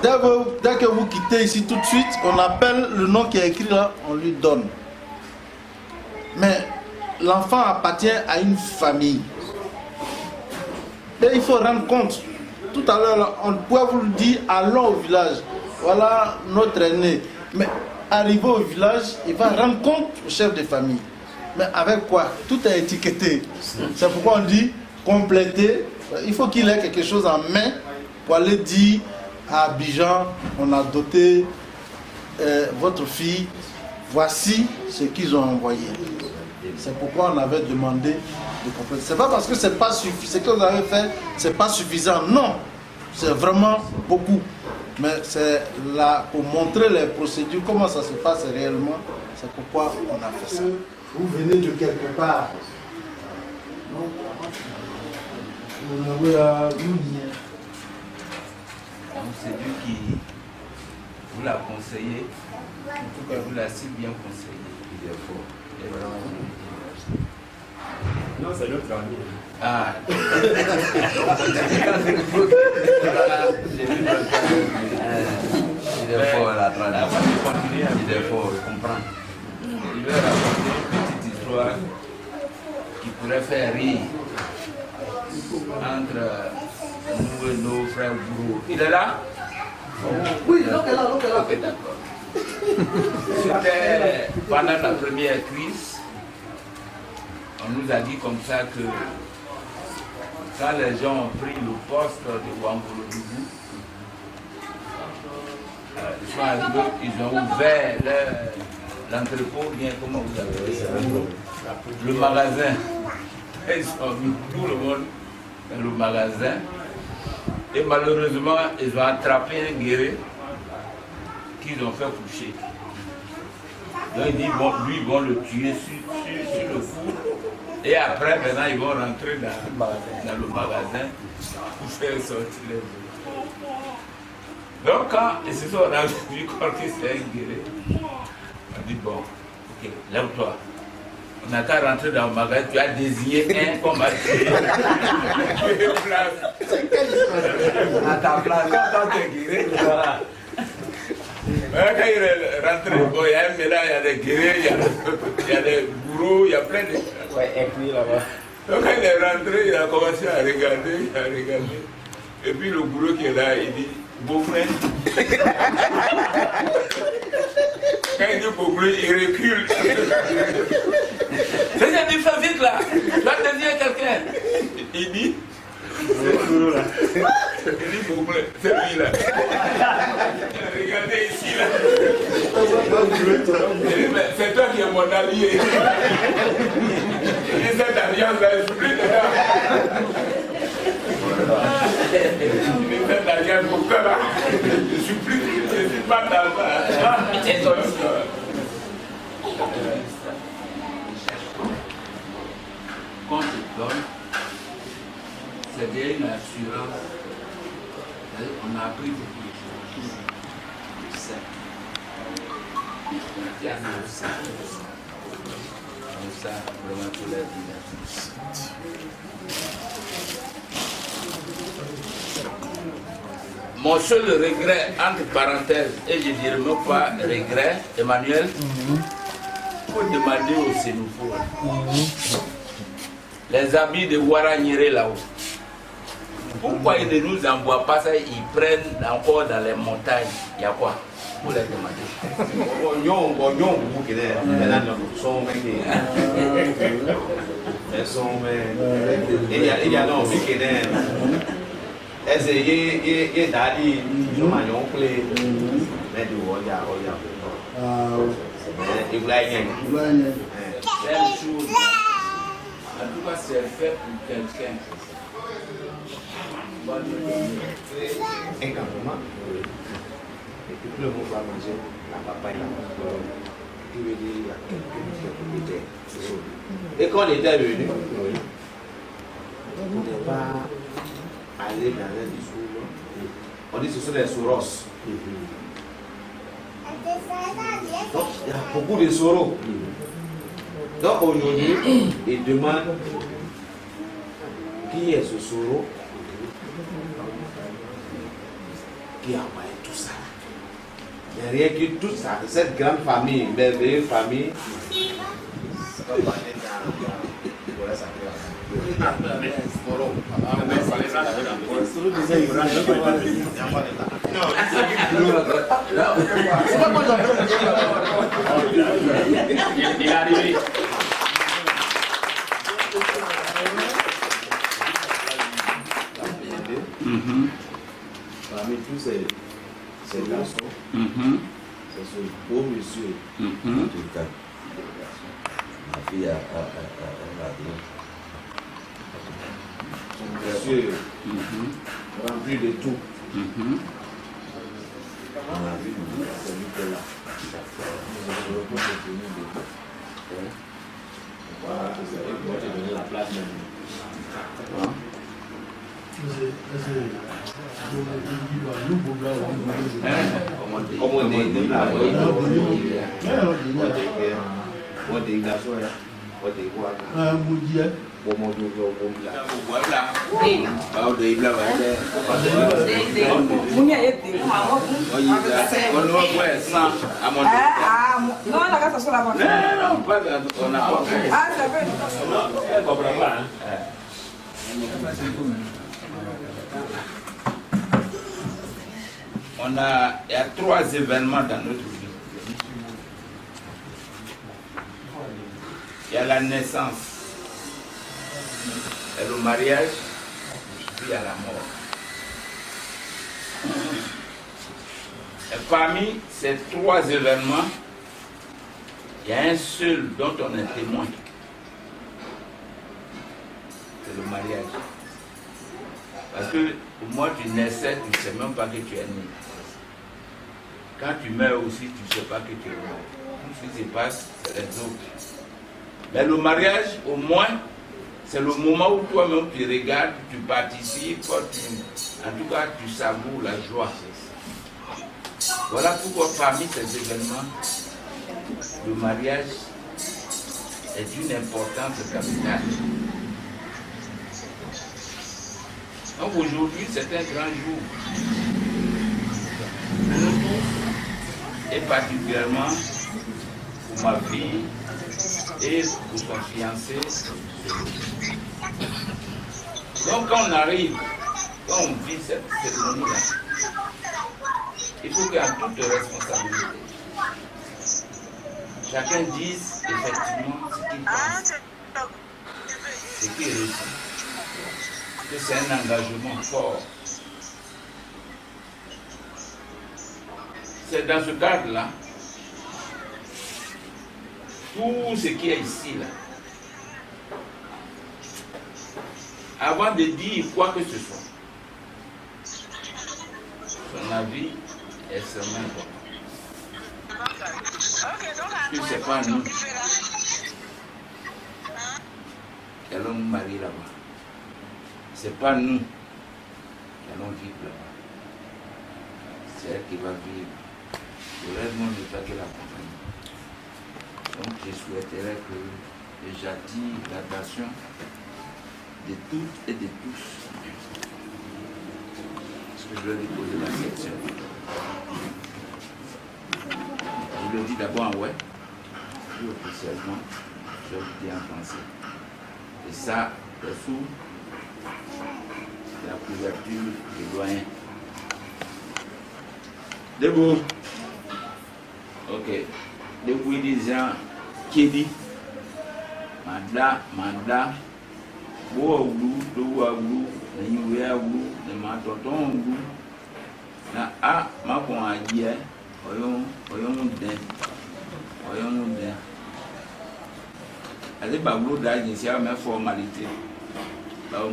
dès que vous quittez ici tout de suite, on appelle le nom qui est écrit là, on lui donne. Mais l'enfant appartient à une famille. Et il faut rendre compte. Tout à l'heure, on pourrait vous le dire, allons au village. Voilà notre aîné. Mais arrivé au village, il va rendre compte au chef de famille. Mais avec quoi? Tout est étiqueté. C'est pourquoi on dit compléter. Il faut qu'il ait quelque chose en main pour aller dire à Abidjan, on a doté votre fille, voici ce qu'ils ont envoyé. C'est pourquoi on avait demandé de compléter. C'est pas parce que c'est pas suffisant, ce que vous avez fait, c'est pas suffisant. Non, c'est vraiment beaucoup. Mais c'est là pour montrer les procédures, comment ça se passe réellement. C'est pourquoi on a fait ça. Vous venez de quelque part. Non. Vous avez à l'union. C'est lui qui vous l'a conseillé. En tout cas, vous l'a si bien conseillé. Il est fort. Il est vraiment non, c'est notre ami. Ah. Il est fort, la tradition. Il est fort, je comprends. Il veut raconter une petite histoire qui pourrait faire rire entre nous et nos frères bourreaux. Il est là? Oui, donc là. Ok, d'accord. C'était pendant la première crise. On nous a dit comme ça que quand les gens ont pris le poste de Ouangolodougou, ils sont arrivés, ils ont ouvert l'entrepôt, bien comment vous avez ça, le magasin. Ils ont mis tout le monde dans le magasin. Et malheureusement, ils ont attrapé un guerrier qu'ils ont fait coucher. Donc ils disent, bon, lui, ils vont le tuer sur le coup. Et après, maintenant, ils vont rentrer dans le magasin pour faire sortir les autres. Donc quand ils se sont rendus compte que c'est un guerrier, on dit, bon, ok, lève-toi. On n'a qu'à rentrer dans le magasin, tu as désigné un qu'on va tuer. C'est quelle histoire? À ta place, quand tu es guéri, voilà. Quand il est rentré, bon, il y a un mélange, il y a des guerriers, il y a des bourreaux, il y a plein de choses. Ouais, et puis là-bas. Donc quand il est rentré, il a commencé à regarder, Et puis le boulot qui est là, il dit, beau-frère. Quand il dit beau-frère, il recule. C'est-à-dire, il fait vite là. Là, devient quelqu'un. Il dit, c'est lui là. Regardez ici là. C'est toi qui es mon allié. Et cette alliance là, je suis plus dedans. Cette alliance pour toi là, je suis pas dans ça. Quand tu donnes, c'est déjà une assurance. On a appris beaucoup de choses. Il y a ça. Vraiment, tout l'a dit. Mon seul regret, entre parenthèses, et je ne dirais même pas regret, Emmanuel, il faut demander au Sénoufo. Les amis de Ouaragneré là-haut. Pourquoi ils ne nous envoient pas ça, ils prennent encore dans les montagnes? Il y a quoi? Vous les demandez. En tout cas, c'est fait pour quelqu'un. Un campement. Et puis le monde va manger la papaye là. Il veut dire il y a quelqu'un qui était. Et quand on était venu, on ne pouvait pas aller dans un discours. On dit que ce sont des soros. Donc il y a beaucoup de soros. Donc aujourd'hui, il demande qui est ce soro qui a envoyé tout ça. Derrière qui tout ça, cette grande famille, merveilleuse famille, il est arrivé. Parmi tous ces garçons, c'est ce beau monsieur. Ma fille a Son monsieur rempli de tout. On a vu celui qui est là. Voilà, c'est eux qui vont te donner la place maintenant. Como de la il y a 3 événements dans notre vie. Il y a la naissance, il y a le mariage, puis il y a la mort. Et parmi ces 3 événements, il y a un seul dont on est témoin. C'est le mariage. Parce que au moins tu naissais, tu ne sais même pas que tu es né. Quand tu meurs aussi, tu ne sais pas que tu es mort. Tout ce qui se passe, c'est les autres. Mais le mariage, au moins, c'est le moment où toi-même tu regardes, tu participes, en tout cas tu savoures la joie. Voilà pourquoi parmi ces événements, le mariage est d'une importance capitale. Donc aujourd'hui, c'est un grand jour. Pour nous tous, et particulièrement pour ma fille et pour son fiancé. Donc quand on arrive quand on vit cette cérémonie-là, il faut qu'en toute responsabilité, chacun dise effectivement ce qu'il pense, ce qu'il ressent, que c'est un engagement fort. C'est dans ce cadre-là, tout ce qui est ici, là, avant de dire quoi que ce soit, son avis est extrêmement important. Que c'est pas nous qui allons nous marier là-bas. C'est pas nous qui allons vivre là-bas. C'est elle qui va vivre. Le reste, non, n'est pas que l'accompagner. Donc, je souhaiterais que j'attire l'attention de toutes et de tous. Parce que je vais lui poser la question. Je le dis d'abord en ouais, puis officiellement, je le dis en français. Et ça, c'est sous la couverture des doyens. Debout. Ok. Depuis 10 ans, Kédi, Manda, Boaoulou, Douaoulou, Nanyouaoulou, Nematotongoulou, na a makon aye, Oyon den. Allez, Babou d'ailleurs, c'est une formalité. Au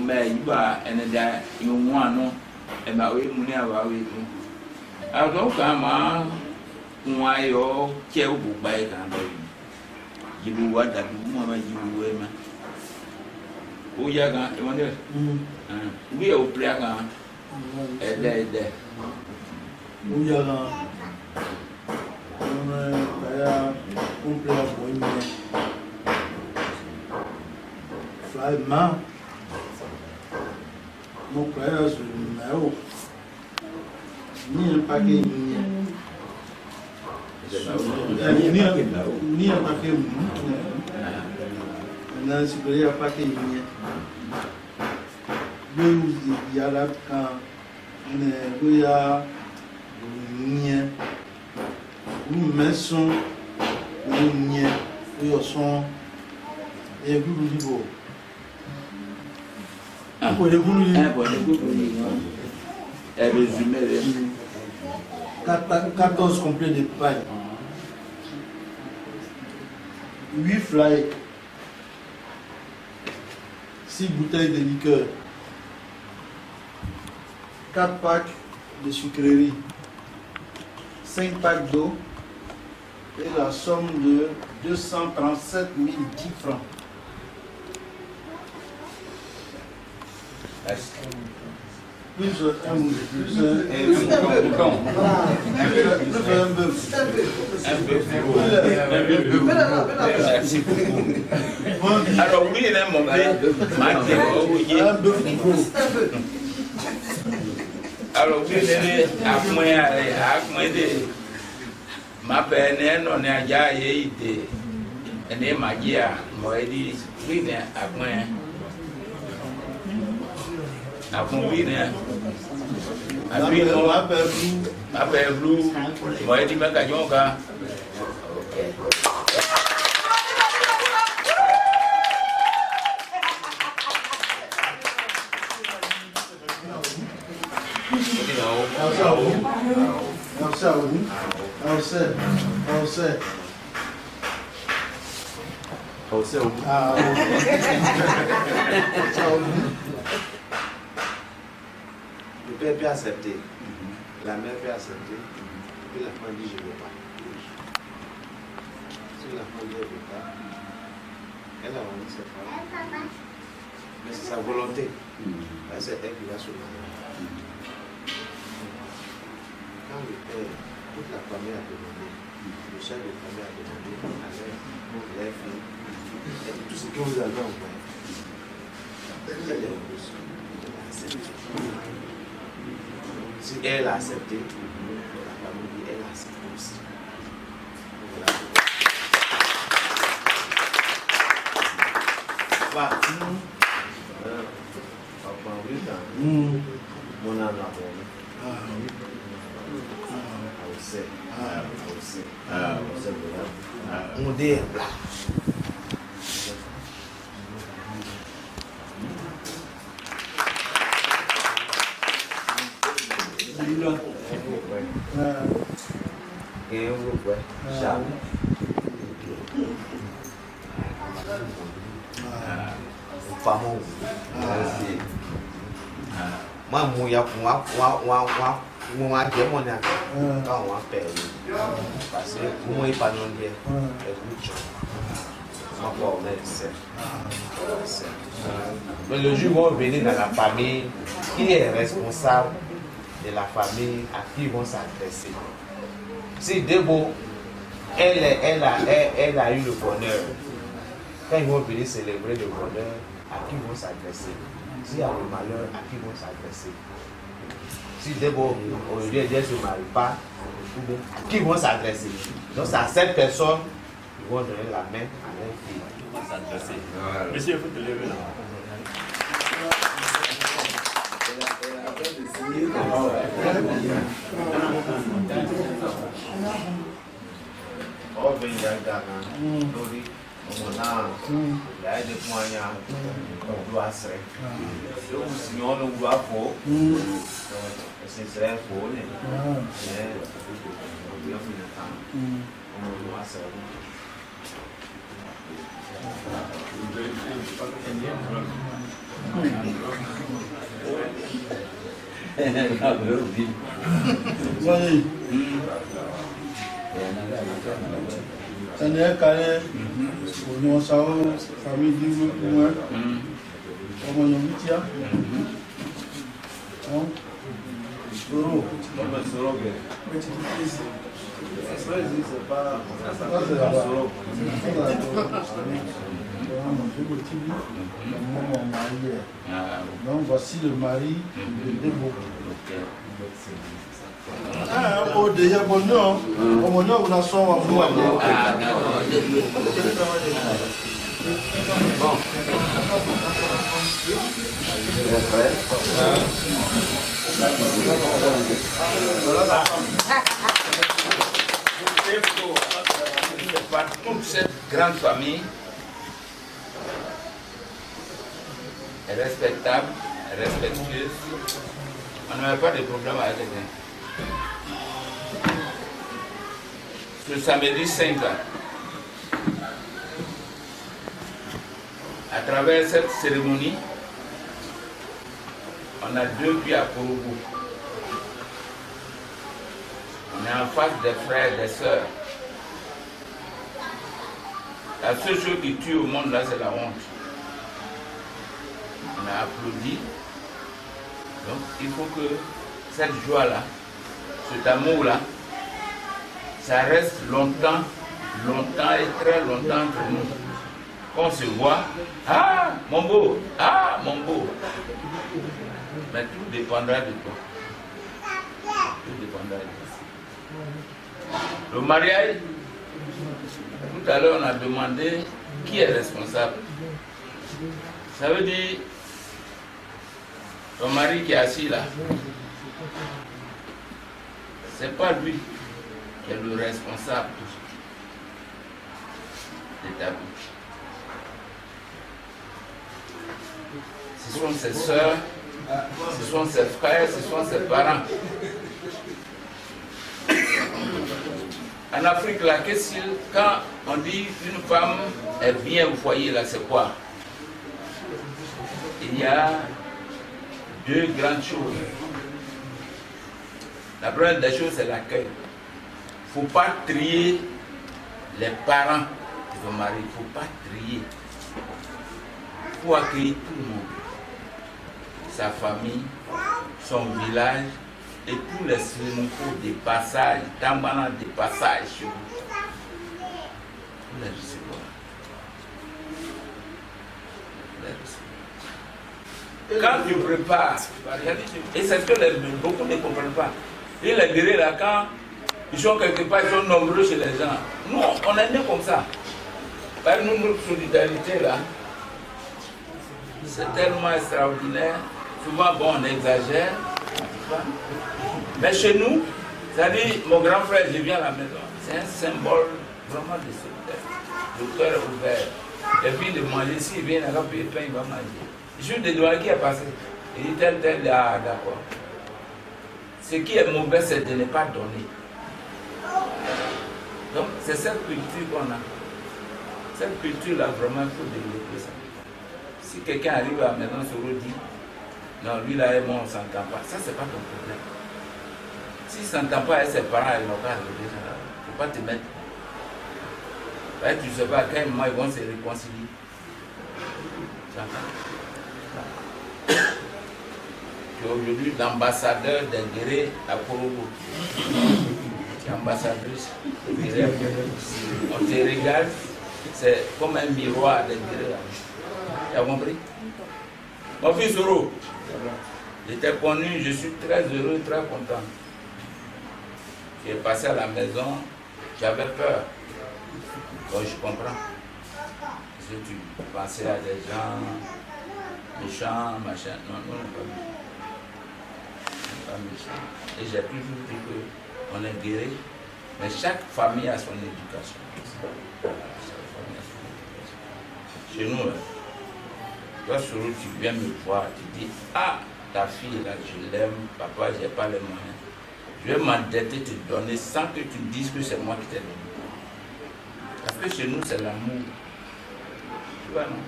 mai, il va en aider un non, et ma oui, mon avis. Alors, quand moi, qui est au bout, il vous a dit, moi, il vous aime. Oui, au plaisir. Aide. Oui, alors. On peut avoir une flyman. Mon frère, je numéro. Ni un paquet, ni un paquet, non, c'est que un paquet, il y a là quand il y a une maison, une son et un groupe de beau. Un peu de groupe. 14 complets de paille, 8 fly, 6 bouteilles de liqueur, 4 packs de sucreries, 5 packs d'eau et la somme de 237 010 francs. Plus un bœuf. Merci beaucoup. Alors oui, il est mon père. Un bœuf. Alors oui, il est à moi de ma peine, on est déjà été. Elle est magie, moi, elle dit, oui, il est à moi. A compris, hein? A puis, non, à faire blue, moi, il dit, mais qu'à yon, Le père peut accepter, la mère peut accepter, puis la femme dit je ne veux pas. Si la femme dit je ne veux pas, elle a envie de se faire. Mais c'est sa volonté. C'est elle qui va se marier. Quand le père, toute la famille a demandé, le chef de famille a demandé à leur fille, tout ce que vous avez envoyé, elle est reçue. Si elle a accepté, la famille dit elle a accepté aussi. Voilà. Mon âme l'a bonne. On dit là. Et on voit jamais. Pas mon. Moi, moi, j'ai mon âme. Quand on appelle. Parce que moi, il pas non bien. Mais le jour où on venir dans la famille, qui est responsable de la famille à qui ils vont s'adresser? Si Debo, elle a eu le bonheur, quand ils vont venir célébrer le bonheur, à qui ils vont s'adresser? S'il y a le malheur, à qui ils vont s'adresser? Si Debo, aujourd'hui, elle ne se marie pas, à qui ils vont s'adresser? Donc, c'est à cette personne qu'ils vont donner la main à leur fille. Ils vont s'adresser. Monsieur, il faut te lever là. Oh, ben, il y a un gars, on a des moyens, on doit se faire. Si on ne voit pas, c'est très faux. On doit se faire. On est carré, on a sa famille du moins, on a un métier. Soro. Donc voici le mari de Debo. Oh, déjà bon nom. Bon nom, on a son à vous. Par toute cette grande famille est respectable, respectueuse. On n'avait pas de problème avec elle. Ce samedi 5 ans, à travers cette cérémonie, on a 2 pieds à Kourougou. On est en face des frères et des sœurs. La seule chose qui tue au monde là, c'est la honte. On a applaudi. Donc il faut que cette joie-là, cet amour-là, ça reste longtemps, longtemps et très longtemps entre nous. Quand on se voit, ah mon beau, ah mon beau. Mais tout dépendra de toi. Tout dépendra de toi. Le mariage, tout à l'heure on a demandé qui est responsable. Ça veut dire ton mari qui est assis là, c'est pas lui qui est le responsable de ta vie. Ce sont ses soeurs, ce sont ses frères, ce sont ses parents. En Afrique, là, quand on dit une femme est bien au foyer, là, c'est quoi? Il y a 2 grandes choses. La première des choses, c'est l'accueil. Il ne faut pas trier les parents de ton mari. Il ne faut pas trier. Il faut accueillir tout le monde. Sa famille, son village et tous les sénéfaux des passages, Tambana des passages chez vous. Vous les recevoir. Quand tu prépares, et c'est ce que beaucoup ne comprennent pas. Et les guerriers là, quand ils sont quelque part, ils sont nombreux chez les gens. Nous, on est nés comme ça. Par nous, notre solidarité là, c'est tellement extraordinaire. Souvent, bon, on exagère. Mais chez nous, c'est-à-dire, mon grand frère, je viens à la maison. C'est un symbole vraiment de solitaire. Le cœur est ouvert. Et puis de manger, s'il vient, il va payer pain, il va manger. Je lui demande qui est passé. Il dit tel, ah d'accord. Ce qui est mauvais, c'est de ne pas donner. Donc, c'est cette culture qu'on a. Cette culture-là, vraiment, il faut développer ça. Si quelqu'un arrive à la maison, se redit, non, lui là est bon, on ne s'entend pas. Ça, c'est pas ton problème. Si ça ne s'entend pas avec ses parents, ils n'ont pas arrivé. Il ne faut pas te mettre. Là, tu ne sais pas à quel moment ils vont se réconcilier. Tu es aujourd'hui l'ambassadeur d'Engéré à Korobo. Tu es ambassadrice. On te regarde, c'est comme un miroir d'Engéré. Tu as compris? Mon fils Oro, je t'ai connu, je suis très heureux, très content. Tu es passé à la maison, j'avais peur. Donc je comprends. Parce que tu pensais à des gens méchants, machin. Non, non, on n'est pas méchants. Pas méchants. Et j'ai toujours dit qu'on est guéri, mais chaque famille a son éducation. Chaque famille a son éducation. Chez nous, toi, Sourou, tu viens me voir, tu dis, ah, ta fille là, je l'aime, papa, je n'ai pas les moyens. Je vais m'endetter, te donner sans que tu me dises que c'est moi qui t'ai donné. Parce que chez nous, c'est l'amour. Tu vois, non?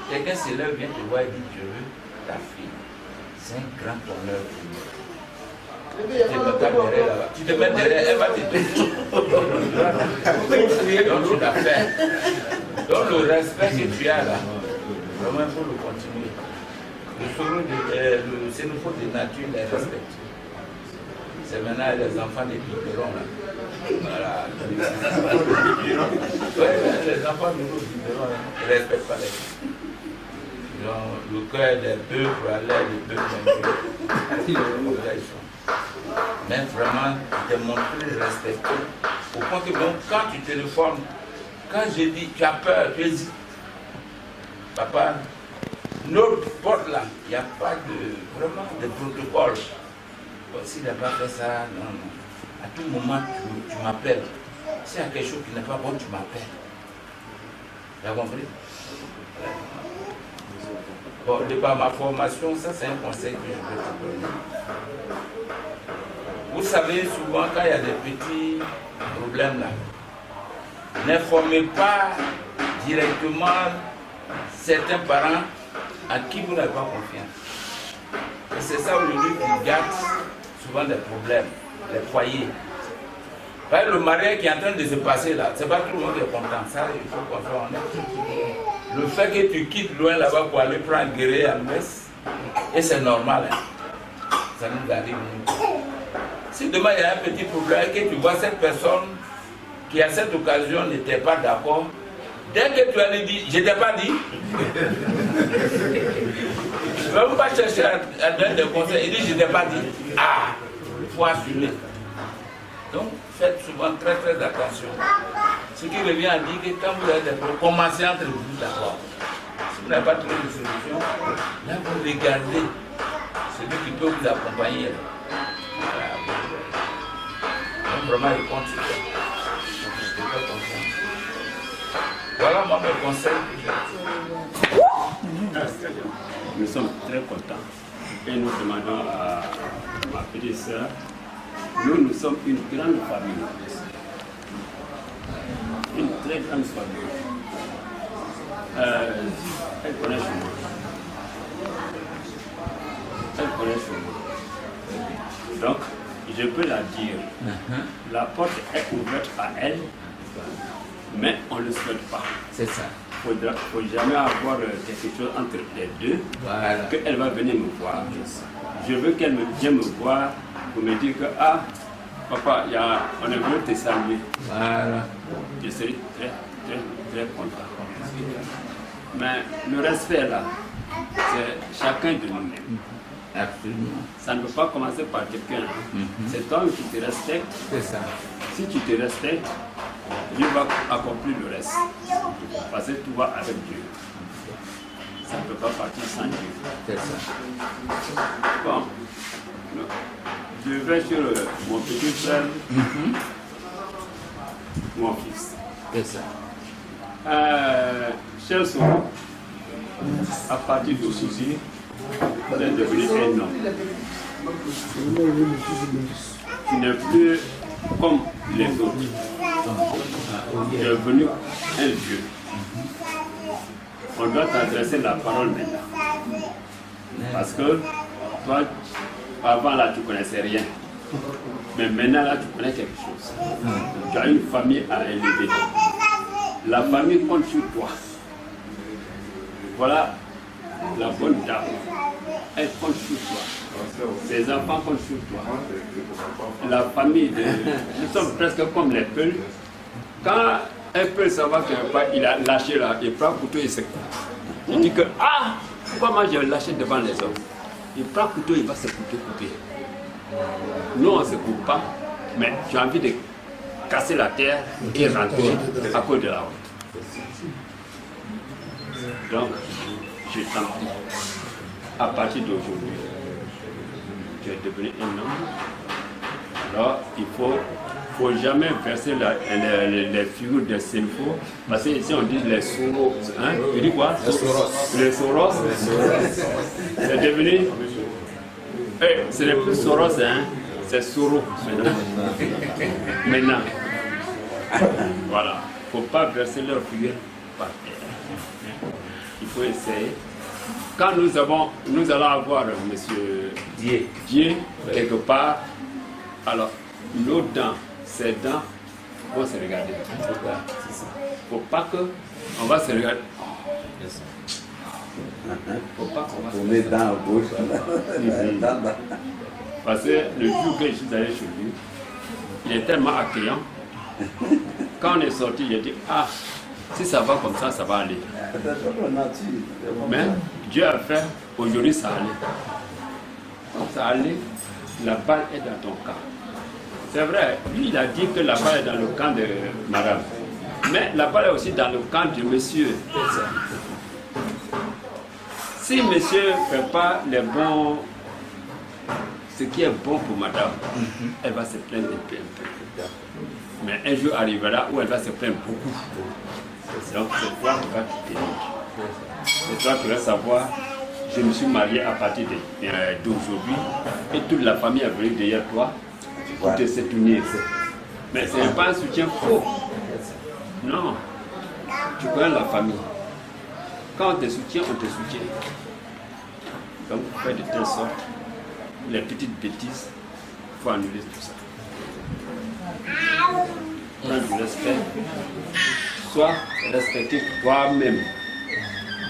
Quelqu'un se lève, vient te voir et dit, je veux ta fille. C'est un grand honneur pour moi. Tu te mets derrière, elle va te donner. Donc tu l'as fait. Donc le respect que tu as là, vraiment il faut le continuer. Le sénophore de nature les respecte. C'est maintenant les enfants des biberons là. Voilà. Ouais, les enfants de nos biberons là, ils ne respectent pas les gens. Le cœur des bœufs pour aller des bœufs mais vraiment de montrer respectueux au point que donc, quand tu téléphones, quand je dis tu as peur, tu hésites, papa, notre porte là, il n'y a pas vraiment de protocole. Bon, s'il n'a pas fait ça, non, non. À tout moment tu m'appelles. S'il y a quelque chose qui n'est pas bon, tu m'appelles. Tu as compris? Bon, de par ma formation, ça c'est un conseil que je peux te donner. Vous savez, souvent quand il y a des petits problèmes là, n'informez pas directement certains parents à qui vous n'avez pas confiance. Et c'est ça aujourd'hui qui gâte souvent des problèmes, les foyers. Par exemple, le mariage qui est en train de se passer là, c'est pas tout le monde qui est content. Ça, il faut qu'on soit honnête. Le fait que tu quittes loin là-bas pour aller prendre guérir à l'ouest, et c'est normal, hein. Ça nous arrive. Si demain il y a un petit problème et que tu vois cette personne qui à cette occasion n'était pas d'accord, dès que tu allais dire, je ne t'ai pas dit, tu ne vas même pas chercher à donner des conseils, il dit, je ne t'ai pas dit. Ah, il faut assumer. Donc, faites souvent très très attention. Ce qui revient à dire que quand vous avez des problèmes, commencez entre vous d'abord. Si vous n'avez pas trouvé de solution, là vous regardez celui qui peut vous accompagner. Voilà. Donc vraiment, il compte sur ça. Voilà moi mes conseils que j'ai. Nous sommes très contents et nous demandons à ma petite sœur, nous sommes une grande famille. Une très grande famille. Elle connaît chez moi. Elle connaît chez moi. Donc, je peux la dire. La porte est ouverte à elle, mais on ne le souhaite pas. C'est ça. Il ne faut jamais avoir quelque chose entre les deux, voilà. Qu'elle va venir me voir. Je veux qu'elle vienne me voir pour me dire que, ah, papa, on est venu te saluer. Voilà. Je serai très, très, très content. Mais le respect là, c'est chacun de nous-mêmes. Absolument. Ça ne peut pas commencer par quelqu'un. C'est toi qui te respecte. C'est ça. Si tu te respectes, Dieu va accomplir le reste. Parce que tout va avec Dieu. Ça ça ne peut pas partir sans Dieu. C'est ça. Bon, je vais sur mon petit frère, mon fils. C'est ça. Chers soeurs, à partir d'aujourd'hui, vous êtes devenu un homme. Tu n'es plus comme les autres. Tu es devenu un Dieu. On doit t'adresser la parole maintenant. Parce que toi, avant là, tu ne connaissais rien. Mais maintenant là, tu connais quelque chose. Tu as une famille à élever. La famille compte sur toi. Voilà la bonne dame. Elle compte sur toi. Ses enfants comptent sur toi. La famille, nous sommes presque comme les peuls. Quand un peut savoir qu'il a lâché là, il prend le couteau et se coupe. Il dit que, ah, pourquoi moi j'ai lâché devant les hommes? Il prend le couteau, il va se couper. Nous, on ne se coupe pas, mais tu as envie de casser la terre et rentrer à cause de la honte. Donc, je t'en prie, à partir d'aujourd'hui, tu es devenu un homme. Alors, il faut jamais verser les figures des Sénifaux, parce que ici on dit les Soros. Hein? Tu dis quoi? Les Soros. C'est devenu. Ce n'est plus Soros, hein? C'est Soros maintenant. Voilà. Il ne faut pas verser leurs figures par terre. Il faut essayer. Quand nous allons avoir monsieur Dieu quelque part, alors nos dents, ses dents vont se regarder. Il ne faut pas qu'on va se regarder. Faut pas qu'on va se regarder. Dans la bouche. Parce que le jour que je suis allé chez lui, il est tellement accueillant. Quand on est sorti, il a dit, ah, si ça va comme ça va aller. Mais Dieu a fait, aujourd'hui ça allait. Ça allait, la balle est dans ton camp. C'est vrai, lui il a dit que la balle est dans le camp de madame. Mais la balle est aussi dans le camp de monsieur. Si monsieur ne fait pas les bons, ce qui est bon pour madame, elle va se plaindre un peu. Mais un jour arrivera où elle va se plaindre beaucoup. Donc c'est toi qui vas quitter. C'est toi qui vas savoir, je me suis marié à partir d'aujourd'hui et toute la famille est venue derrière toi pour te soutenir. Mais ce n'est pas un soutien faux. Non. Tu connais la famille. Quand on te soutient, on te soutient. Donc fais de telle sorte, les petites bêtises, il faut annuler tout ça. Prends du respect. Sois respecté toi-même.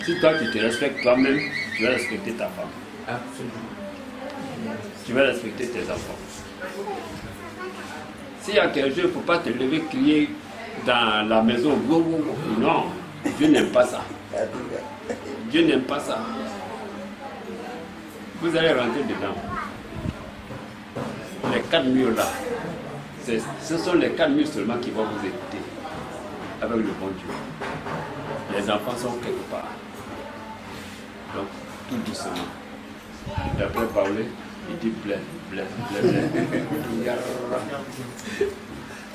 Si toi tu te respectes toi-même, tu vas respecter ta femme. Absolument. Tu vas respecter tes enfants. S'il y a quelque chose, il ne faut pas te lever, crier dans la maison. Non, Dieu n'aime pas ça. Dieu n'aime pas ça. Vous allez rentrer dedans. Les 4 murs là, ce sont les 4 murs seulement qui vont vous écouter avec le bon Dieu. Les enfants sont quelque part. Donc, tout doucement. D'après parler, il dit blé.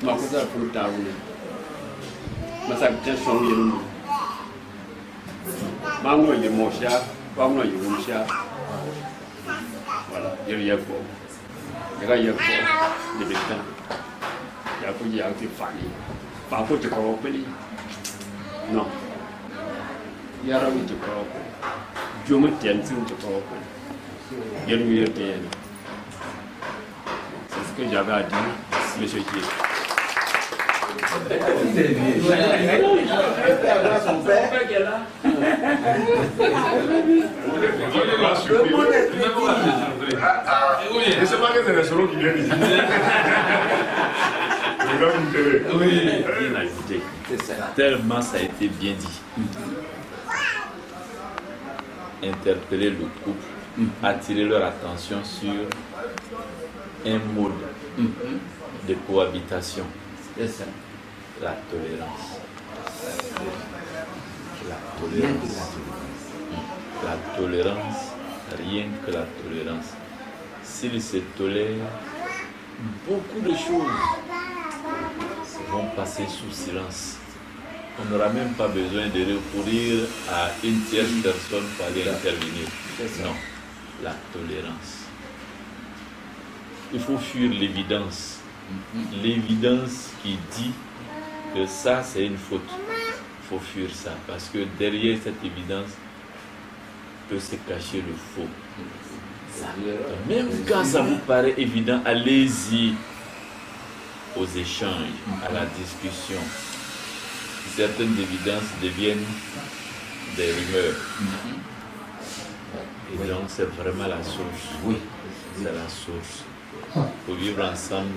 Ma cosa pour ta roue. Ma sa bien changé le nom. Ma moi il est mon chat, pas moi il est mon chat. Voilà, il y a quoi. Il y a quoi. Il y a quoi. Il y a quoi. Il y a quoi. Par contre, tu crois pas. Non. Il y a rien tu crois pas. Dieu me tient si tu crois pas. Il y a mieux que c'est ce que j'avais à dire, monsieur Dieu. Son père qui est là. Et c'est pas que c'est le solo qui vient ici. Oui, tellement ça a été bien dit. Interpeller le couple, attirer leur attention sur un mode de cohabitation. C'est ça. La tolérance. La tolérance. la tolérance, rien que la tolérance. S'il se tolère, beaucoup de choses vont passer sous silence. On n'aura même pas besoin de recourir à une tierce personne pour aller intervenir. Non, la tolérance. Il faut fuir l'évidence. L'évidence qui dit que ça c'est une faute. Il faut fuir ça parce que derrière cette évidence peut se cacher le faux. Même quand ça vous paraît évident, allez-y aux échanges, à la discussion. Certaines évidences deviennent des rumeurs. Et donc c'est vraiment la source. Oui, c'est la source. Pour vivre ensemble,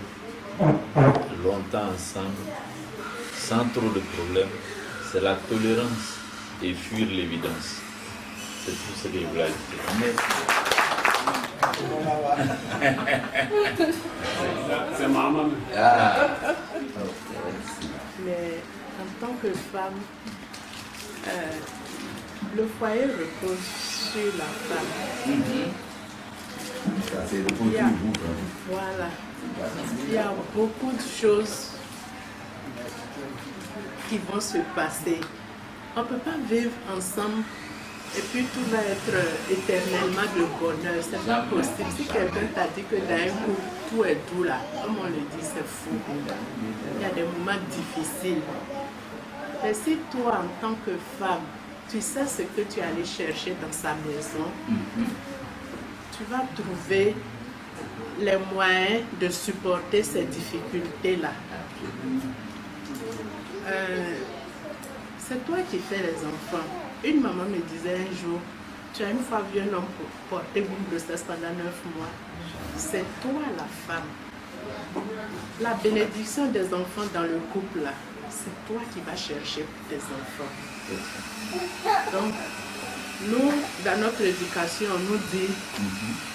longtemps ensemble, sans trop de problèmes, c'est la tolérance et fuir l'évidence. C'est tout ce que je voulais ajouter. C'est maman. Mais en tant que femme, le foyer repose sur la femme. Ça, c'est le côté vous. Voilà. Il y a beaucoup de choses qui vont se passer. On ne peut pas vivre ensemble et puis tout va être éternellement de bonheur. C'est pas possible. Si quelqu'un t'a dit que d'un coup, tout est doux là, comme on le dit, c'est fou. Il y a des moments difficiles. Mais si toi, en tant que femme, tu sais ce que tu es allé chercher dans sa maison, tu vas trouver les moyens de supporter ces difficultés-là. C'est toi qui fais les enfants. Une maman me disait un jour, tu as une fois vu un homme porter une grossesse pendant 9 mois. C'est toi la femme. La bénédiction des enfants dans le couple, là, c'est toi qui vas chercher pour tes enfants. Donc, nous, dans notre éducation, on nous dit,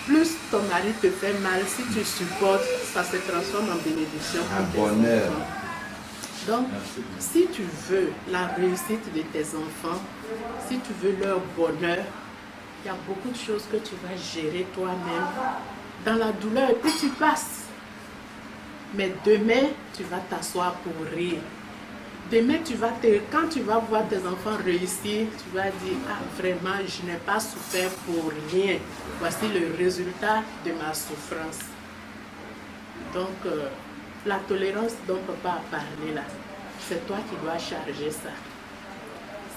plus ton mari te fait mal, si tu supportes, ça se transforme en bénédiction pour tes enfants. Donc, si tu veux la réussite de tes enfants, si tu veux leur bonheur, il y a beaucoup de choses que tu vas gérer toi-même dans la douleur et puis tu passes. Mais demain, tu vas t'asseoir pour rire. Demain, quand tu vas voir tes enfants réussir, tu vas dire, ah vraiment, je n'ai pas souffert pour rien. Voici le résultat de ma souffrance. Donc, la tolérance dont papa a parlé là, c'est toi qui dois charger ça.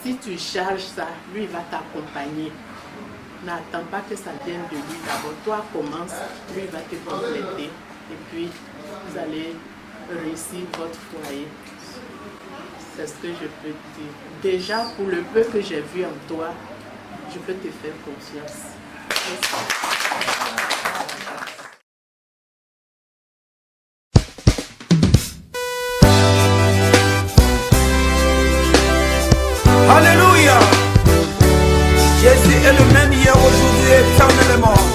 Si tu charges ça, lui il va t'accompagner. N'attends pas que ça vienne de lui. D'abord, toi commence, lui il va te compléter. Et puis, vous allez réussir votre foyer. C'est ce que je peux te dire. Déjà, pour le peu que j'ai vu en toi, je peux te faire confiance. Alléluia. Jésus est le même hier, aujourd'hui et éternellement.